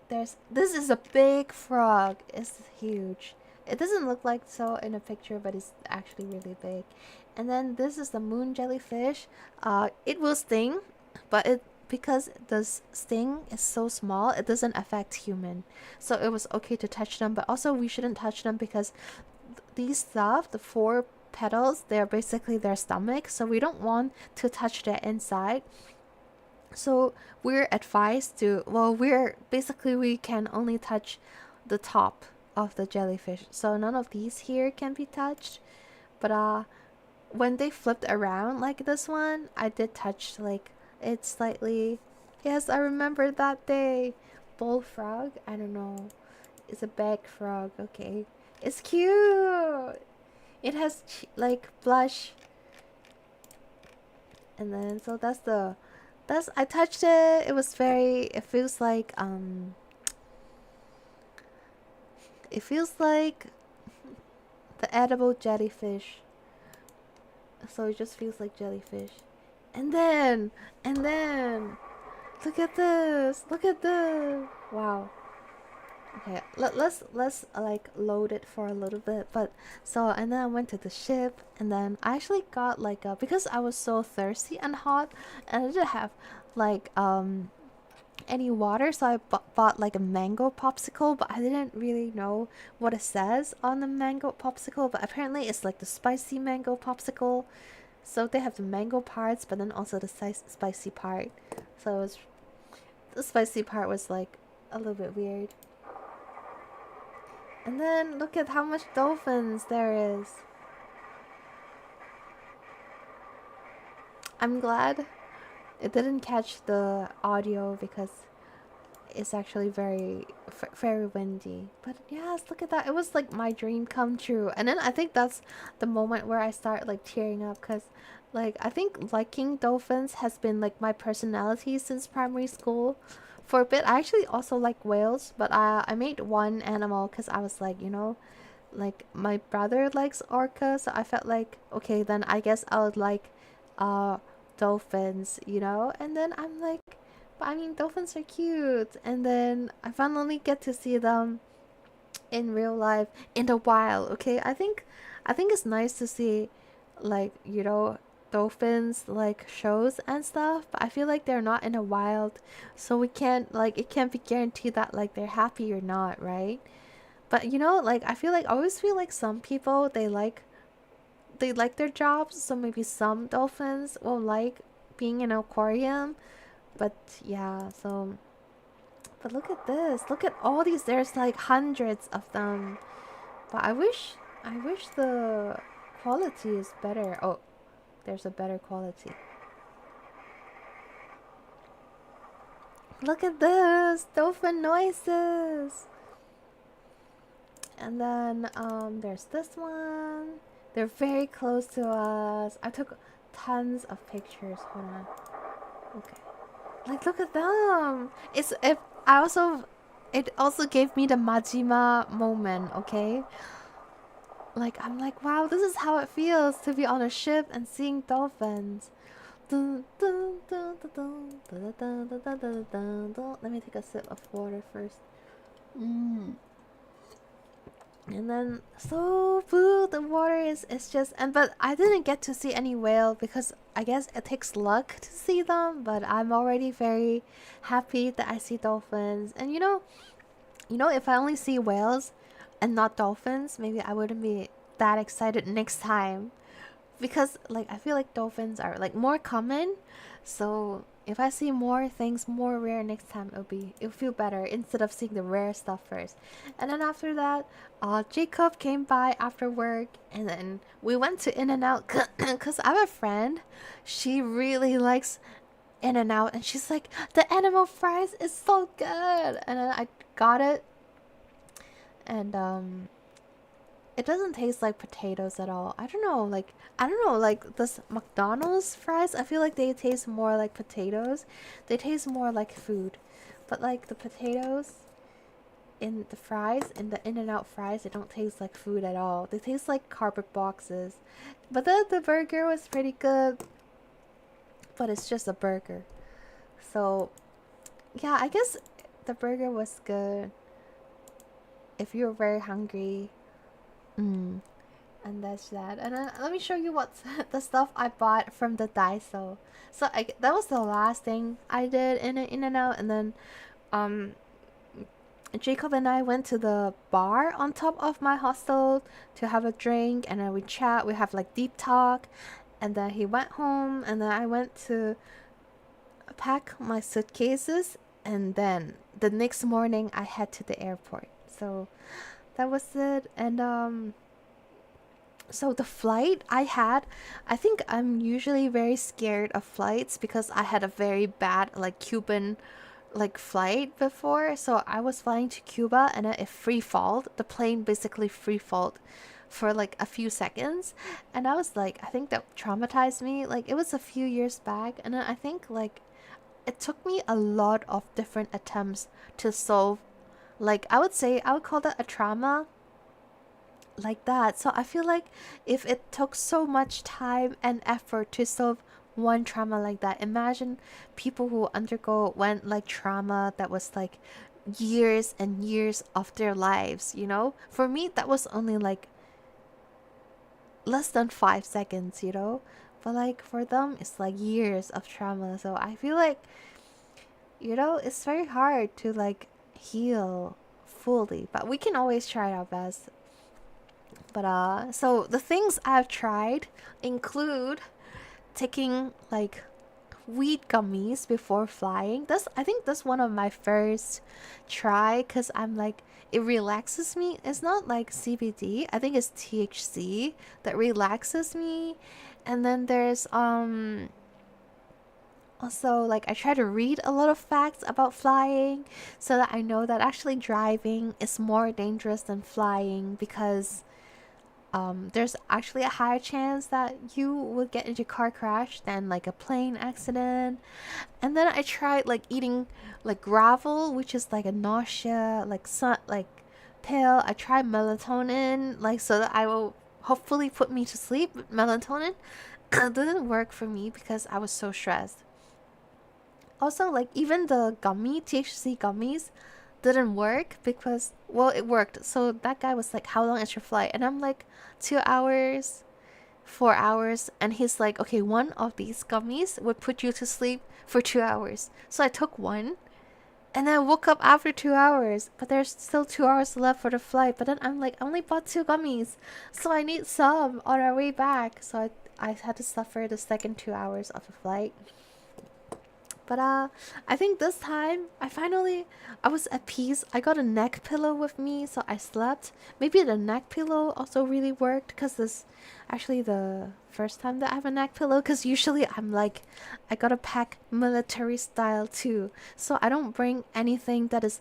this is a big frog. It's huge. It doesn't look like so in a picture, but it's actually really big. And then this is the moon jellyfish. It will sting, but it because the sting is so small, it doesn't affect human. So it was okay to touch them, but also we shouldn't touch them because these stuff, the four petals, they're basically their stomach, so we don't want to touch their inside. So we're advised to, well, we can only touch the top of the jellyfish. So none of these here can be touched. But when they flipped around like this one, I did touch like it slightly. Yes, I remember that day. Bullfrog? I don't know. It's a bag frog. Okay. It's cute. It has like blush. And then so that's I touched it. It was very it feels like the edible jellyfish. So it just feels like jellyfish. And then look at this. Look at this. Wow. Okay, let's like load it for a little bit. But so and then I went to the ship, and then I actually got like a, because I was so thirsty and hot, and I didn't have like any water, so I bought like a mango popsicle, but I didn't really know what it says on the mango popsicle, but apparently it's like the spicy mango popsicle. So they have the mango parts, but then also the spicy part. So it was, the spicy part was like a little bit weird. And then look at how much dolphins there is. I'm glad it didn't catch the audio because it's actually very windy. But yes, look at that. It was like my dream come true. And then I think that's the moment where I start like tearing up, because like I think liking dolphins has been like my personality since primary school. For a bit, I actually also like whales, but I made one animal because I was like, like my brother likes orca, so I felt like, okay, then I guess I would like uh dolphins. And then I'm like, but I mean, dolphins are cute. And then I finally get to see them in real life in the wild. Okay, I think it's nice to see, like, dolphins like shows and stuff. But I feel like they're not in the wild, so we can't like it can't be guaranteed that like they're happy or not, right? But like I feel like I always feel like some people they like their jobs, so maybe some dolphins will like being in an aquarium. But yeah, so but look at this. Look at all these. There's like hundreds of them. But I wish the quality is better. Oh, there's a better quality. Look at this. Dolphin noises. And then there's this one. They're very close to us. I took tons of pictures. Hold on. Okay. Like, look at them. It's if I also it also gave me the Majima moment, okay? Like I'm like, wow, this is how it feels to be on a ship and seeing dolphins. Dun, dun, dun, dun, dun, dun, dun, dun, dun, dun, dun, dun. Let me take a sip of water first. Mm. And then so blue the water is just, and but I didn't get to see any whale because I guess it takes luck to see them, but I'm already very happy that I see dolphins. And if I only see whales and not dolphins, maybe I wouldn't be that excited next time, because like I feel like dolphins are like more common. So if I see more things more rare next time, it'll feel better instead of seeing the rare stuff first. And then after that, Jacob came by after work, and then we went to In and Out because I have a friend. She really likes In and Out, and she's like, the animal fries is so good. And then I got it, and it doesn't taste like potatoes at all. I don't know, like this McDonald's fries, I feel like they taste more like potatoes. They taste more like food. But like the potatoes in the fries, in the In and Out fries, they don't taste like food at all. They taste like cardboard boxes. But the burger was pretty good. But it's just a burger. So yeah, I guess the burger was good if you're very hungry. Mm. And that's that. And let me show you what's the stuff I bought from the Daiso. So that was the last thing I did in and out. And then um Jacob and I went to the bar on top of my hostel to have a drink, and then we chat. We have like deep talk, and then he went home, and then I went to pack my suitcases, and then the next morning I head to the airport. So that was it. And so the flight I had, I think I'm usually very scared of flights because I had a very bad like Cuban like flight before. So I was flying to Cuba, and it free falled. The plane basically free falled for like a few seconds, and I was like, I think that traumatized me. Like it was a few years back, and then I think like it took me a lot of different attempts to solve. Like I would say I would call that a trauma like that. So I feel like if it took so much time and effort to solve one trauma like that, imagine people who went like trauma that was like years and years of their lives, you know? For me, that was only like less than 5 seconds, you know? But like for them, it's like years of trauma. So I feel like, you know, it's very hard to like heal fully, but we can always try our best. But so the things I've tried include taking like weed gummies before flying. That's I think that's one of my first try, cuz I'm like it relaxes me. It's not like CBD. I think it's THC that relaxes me. And then there's also like I try to read a lot of facts about flying so that I know that actually driving is more dangerous than flying, because there's actually a higher chance that you would get into a car crash than like a plane accident. And then I tried like eating like gravel, which is like a nausea like pill. I tried melatonin like so that I will hopefully put me to sleep. Melatonin didn't work for me because I was so stressed. Also, like even the THC gummies didn't work because, well, it worked. So that guy was like, "How long is your flight?" And I'm like, 2 hours, 4 hours. And he's like, "Okay, one of these gummies would put you to sleep for 2 hours." So I took one, and I woke up after 2 hours, but there's still 2 hours left for the flight. But then I'm like, I only bought two gummies, so I need some on our way back. So I had to suffer the second 2 hours of the flight. But I think this time I was at peace. I got a neck pillow with me, so I slept. Maybe the neck pillow also really worked, because this actually the first time that I have a neck pillow, because usually I'm like I gotta pack military style too. So I don't bring anything that is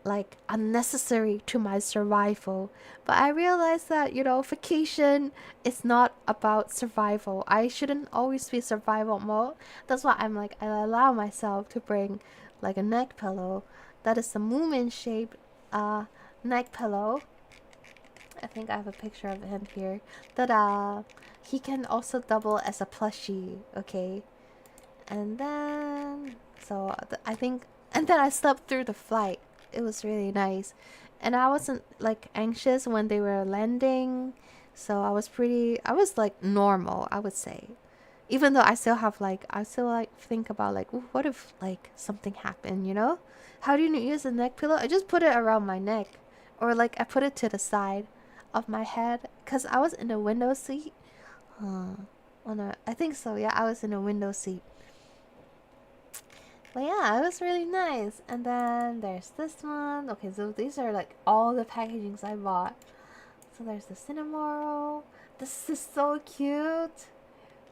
like unnecessary to my survival. But I realized that, you know, vacation is not about survival. I shouldn't always be survival mode. That's why I'm like I allow myself to bring like a neck pillow that is a Moomin shaped neck pillow. I think I have a picture of him here. That he can also double as a plushie, okay? And then I think, and then I slept through the flight. It was really nice, and I wasn't like anxious when they were landing, so I was like normal, I would say. Even though I still like think about like, "Ooh, what if like something happened, you know? How do you use a neck pillow?" I just put it around my neck, or like I put it to the side of my head, cause I was in the window seat. Oh no, I think so. Yeah, I was in a window seat. But yeah, it was really nice. And then there's this one. Okay, so these are like all the packagings I bought. So there's the Cinnamoro. This is so cute.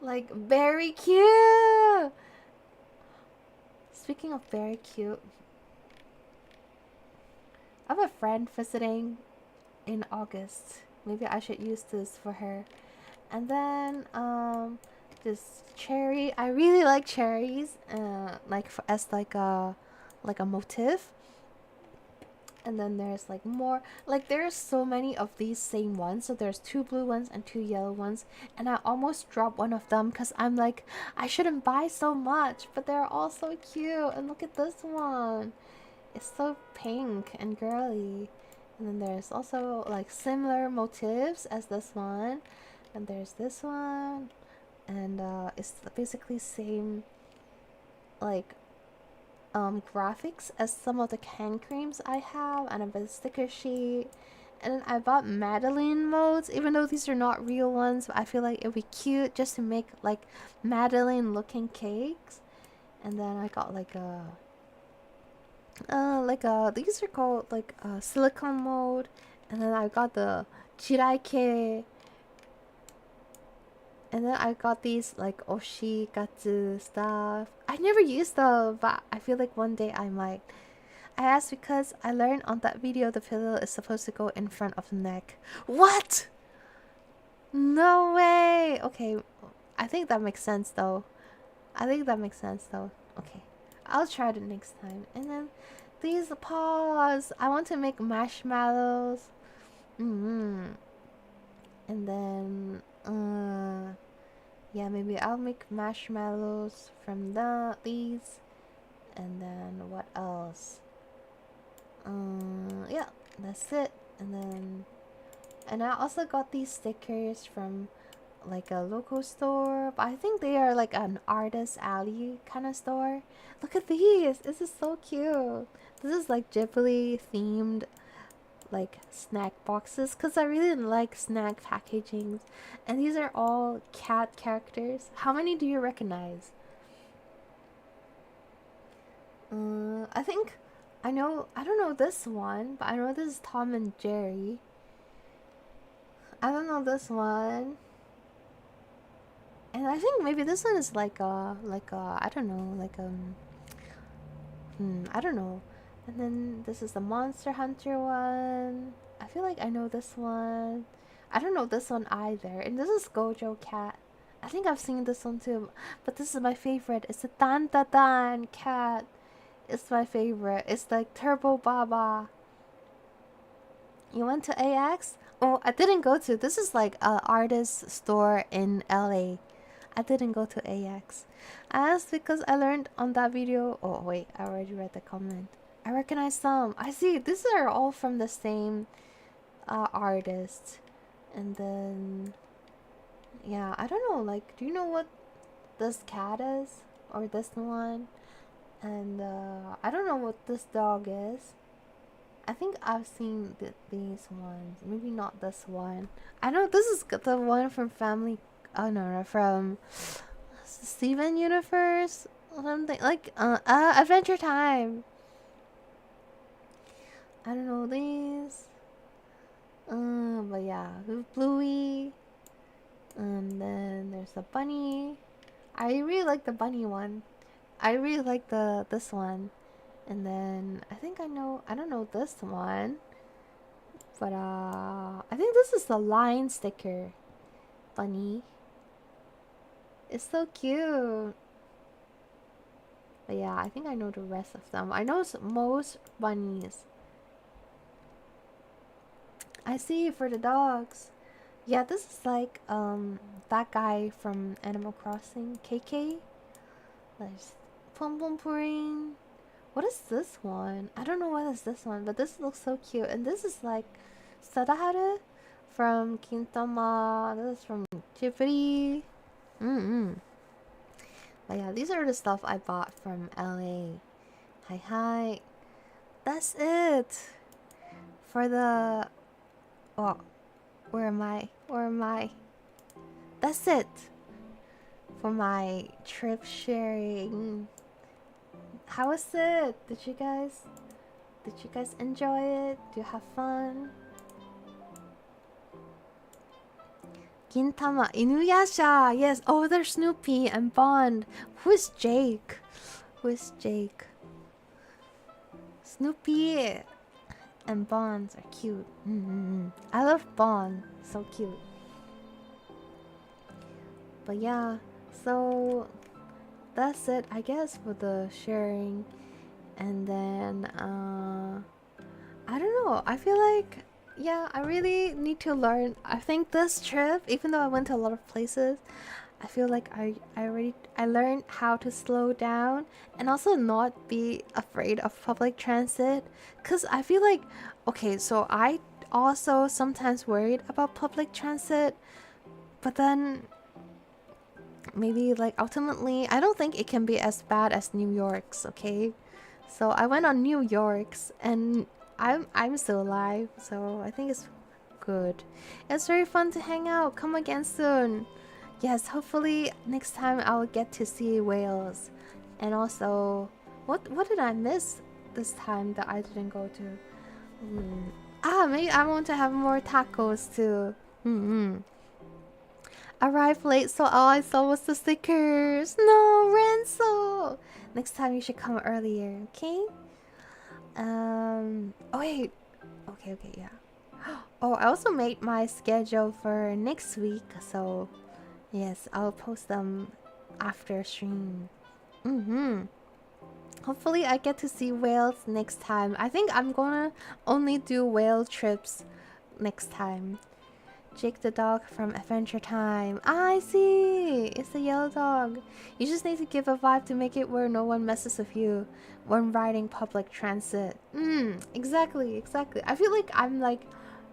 Like, very cute. Speaking of very cute, I have a friend visiting in August. Maybe I should use this for her. And then, this cherry. I really like cherries, as like a motif. And then there's like more, like there's so many of these same ones. So there's two blue ones and two yellow ones, and I almost dropped one of them because I'm like, I shouldn't buy so much, but they're all so cute. And look at this one, it's so pink and girly. And then there's also like similar motifs as this one. And there's this one. And it's basically same like graphics as some of the hand creams I have, and a bit of sticker sheet. And then I bought Madeline modes, even though these are not real ones, but I feel like it would be cute just to make like Madeline looking cakes. And then I got like these are called like silicone mode. And then I got the 𝐒𝐡𝐚𝐭. And then I got these like 𝐒𝐡𝐚𝐭 stuff. I never used them, but I feel like one day I might. I asked because I learned on that video the pillow is supposed to go in front of the neck. What? No way! Okay, I think that makes sense though. Okay, I'll try it next time. And then these paws. I want to make marshmallows. And then yeah, maybe I'll make marshmallows from these. And then what else? Yeah, that's it. And I also got these stickers from like a local store, but I think they are like an artist alley kind of store. Look at these. This is so cute. This is like Ghibli themed like snack boxes, because I really like snack packagings. And these are all cat characters. How many do you recognize? I think I don't know this one, but I know this is Tom and Jerry. I don't know this one. And I think maybe this one is like I don't know, like I don't know. And then this is the Monster Hunter one. I feel like I know this one. I don't know this one either. And this is Gojo Cat. I think I've seen this one too, but this is my favorite. It's the Dan Da Dan cat. It's my favorite. It's like Turbo Baba. You went to AX? Oh, I didn't go to. This is like a artist store in LA. I didn't go to AX. I asked because I learned on that video. Oh wait, I already read the comment. I recognize some. I see. These are all from the same artist. And then yeah, I don't know. Like, do you know what this cat is, or this one? And I don't know what this dog is. I think I've seen these ones. Maybe not this one. I know this is the one from Family. Oh no, from Steven Universe or something like Adventure Time. I don't know these. But yeah, Bluey. And then there's the bunny. I really like the bunny one. I really like this one. And then I think I don't know this one. But I think this is the line sticker bunny. It's so cute. But yeah, I think I know the rest of them. I know most bunnies. I see for the dogs. Yeah, this is like that guy from Animal Crossing, KK. There's Pum Pum Puring. What is this one? I don't know what is this one, but this looks so cute. And this is like Sadaharu from Gintama. This is from Ghibli. But yeah, these are the stuff I bought from LA. Hi. That's it for the. Oh, where am I? That's it for my trip sharing. How was it? Did you guys enjoy it? Do you have fun? Gintama, Inuyasha, yes. Oh, there's Snoopy and Bond. Who is Jake? Snoopy and Bonds are cute. I love Bond, so cute. But yeah, so that's it, I guess, for the sharing. And then I don't know, I feel like, yeah, I really need to learn. I think this trip, even though I went to a lot of places, I feel like I I learned how to slow down and also not be afraid of public transit. Cause I feel like, okay, so I also sometimes worried about public transit, but then maybe like ultimately I don't think it can be as bad as New York's, okay? So I went on New York's and I'm still alive, so I think it's good. It's very fun to hang out. Come again soon. Yes, hopefully next time I'll get to see whales. And also, what did I miss this time that I didn't go to? Maybe I want to have more tacos too. Arrived late, so all I saw was the stickers. No, Renzo. Next time you should come earlier, okay? Oh wait. Okay, yeah. Oh, I also made my schedule for next week, so yes, I'll post them after stream. Hopefully I get to see whales next time. I think I'm gonna only do whale trips next time. Jake the dog from Adventure Time. I see! It's the yellow dog. You just need to give a vibe to make it where no one messes with you when riding public transit. Exactly. I feel like I'm like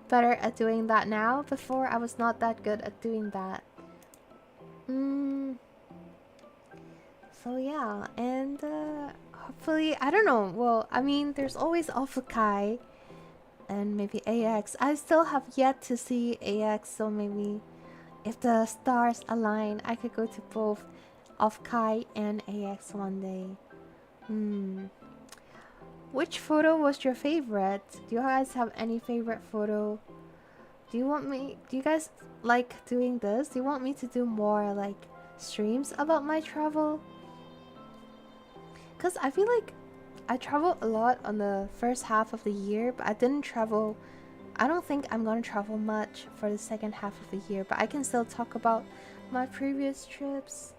better at doing that now. Before I was not that good at doing that. So yeah, and hopefully, I don't know. Well, I mean, there's always 𝐒𝐴𝐿 and maybe AX. I still have yet to see AX, so maybe if the stars align, I could go to both 𝐿𝐴𝐿 and AX one day. Which photo was your favorite? Do you guys have any favorite photo? Do you guys like doing this? Do you want me to do more like streams about my travel? Because I feel like I traveled a lot on the first half of the year, but I didn't travel. I don't think I'm gonna travel much for the second half of the year, but I can still talk about my previous trips.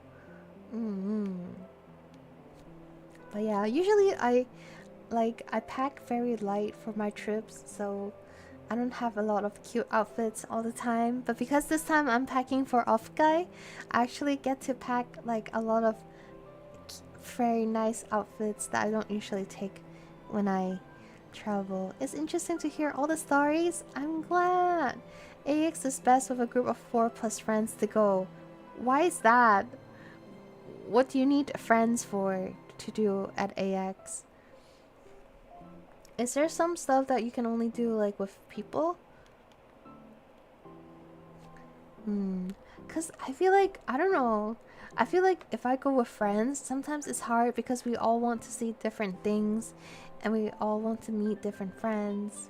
But yeah, usually I pack very light for my trips, so I don't have a lot of cute outfits all the time. But because this time I'm packing for 𝐿𝐴𝐿, I actually get to pack like a lot of very nice outfits that I don't usually take when I travel. It's interesting to hear all the stories. I'm glad. AX is best with a group of 4+ friends to go. Why is that? What do you need friends for to do at AX? Is there some stuff that you can only do like with people? Cause I feel like, I don't know. I feel like if I go with friends, sometimes it's hard because we all want to see different things and we all want to meet different friends.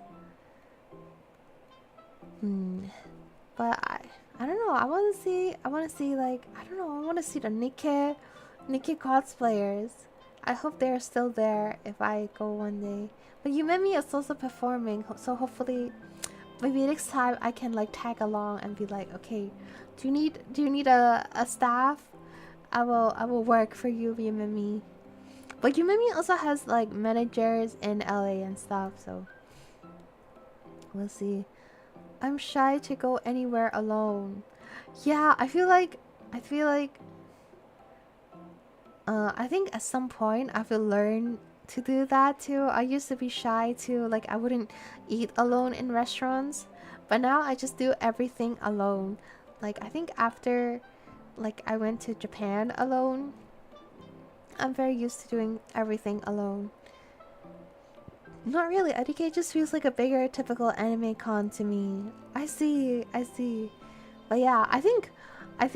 But I don't know. I want to see like, I don't know. I want to see the 𝐂𝐚𝐭 cosplayers. I hope they're still there if I go one day. But Yumemi is also performing, so hopefully maybe next time I can like tag along and be like, okay, do you need a staff? I will work for you, Yumemi. But Yumemi also has like managers in LA and stuff, so we'll see. I'm shy to go anywhere alone. Yeah, I feel like I think at some point I will learn to do that too. I used to be shy too, like I wouldn't eat alone in restaurants, but now I just do everything alone. Like I think after like I went to Japan alone, I'm very used to doing everything alone. Not really, IDK just feels like a bigger typical anime con to me. I see. But yeah, I think I'm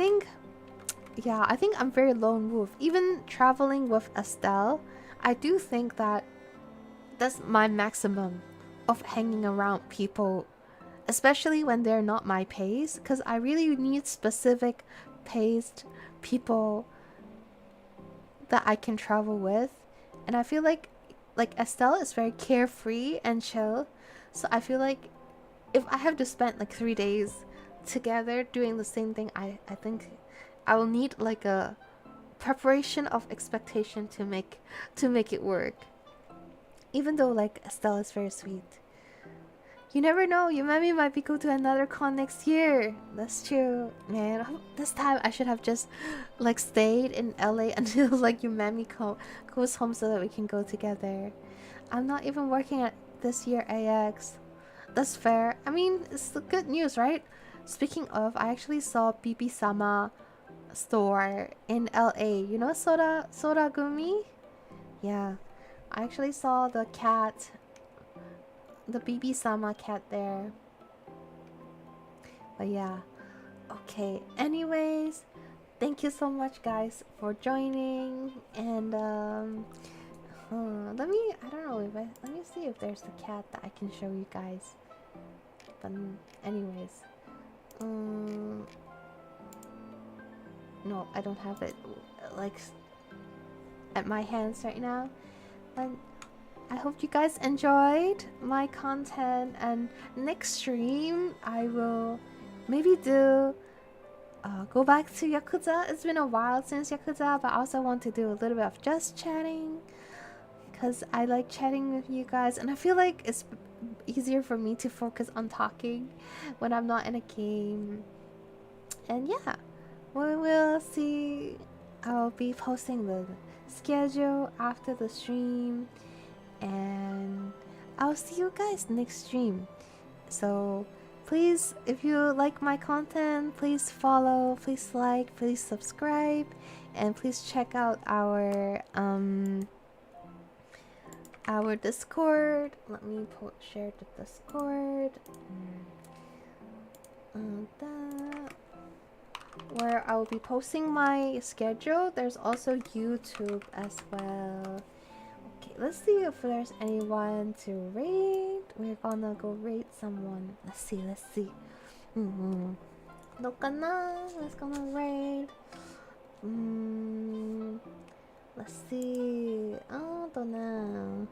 very lone wolf. Even traveling with Estelle, I do think that that's my maximum of hanging around people, especially when they're not my pace, because I really need specific paced people that I can travel with. And I feel like Estelle is very carefree and chill, so I feel like if I have to spend like 3 days together doing the same thing, I think I will need like a preparation of expectation to make it work. Even though like Estelle is very sweet. You never know. Yumemi might be go to another con next year. That's true, man. This time I should have just like stayed in LA until like Yumemi goes home so that we can go together. I'm not even working at this year AX. That's fair. I mean, it's the good news, right? Speaking of, I actually saw Bibi-sama store in LA. You know Soragumi? Yeah. I actually saw the cat, the Bibi-sama cat there. But yeah. Okay. Anyways, thank you so much guys for joining. And let me, I don't know if let me see if there's a cat that I can show you guys. But anyways, no, I don't have it like at my hands right now. But I hope you guys enjoyed my content, and next stream I will maybe do go back to Yakuza. It's been a while since Yakuza, but I also want to do a little bit of just chatting because I like chatting with you guys, and I feel like it's easier for me to focus on talking when I'm not in a game. And yeah, we will see. I'll be posting the schedule after the stream, and I'll see you guys next stream. So please, if you like my content, please follow, please like, please subscribe, and please check out our Discord. Let me share the Discord. Where I will be posting my schedule. There's also YouTube as well. Okay, let's see if there's anyone to raid. We're gonna go raid someone. Let's see. Let's gonna raid. Let's see. I don't know.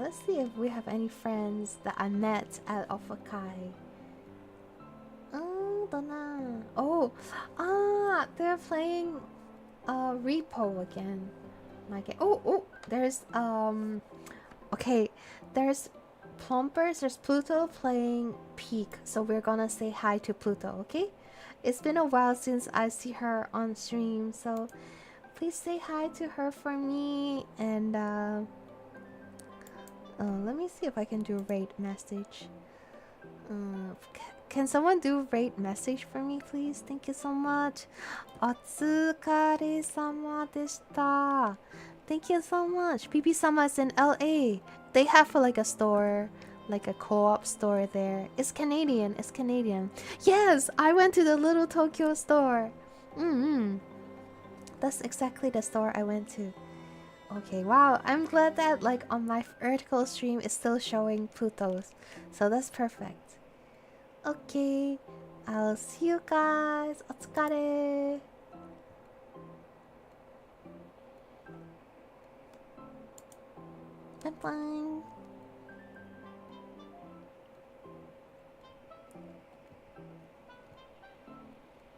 Let's see if we have any friends that I met at Ofakai. Don't know. Oh, they're playing Repo again. Oh, there's okay, there's Plumpers, there's Pluto playing Peak, so we're gonna say hi to Pluto, okay? It's been a while since I see her on stream, so please say hi to her for me. And let me see if I can do a raid message. Can someone do rate message for me, please? Thank you so much. Otsukaresama deshita. Thank you so much. Bibi-sama is in LA. They have like a store, like a co-op store there. It's Canadian. It's Canadian. Yes, I went to the Little Tokyo store. That's exactly the store I went to. Okay, wow. I'm glad that like on my vertical stream it's still showing Plutos. So that's perfect. Okay, I'll see you guys. Otsukare. Bye bye.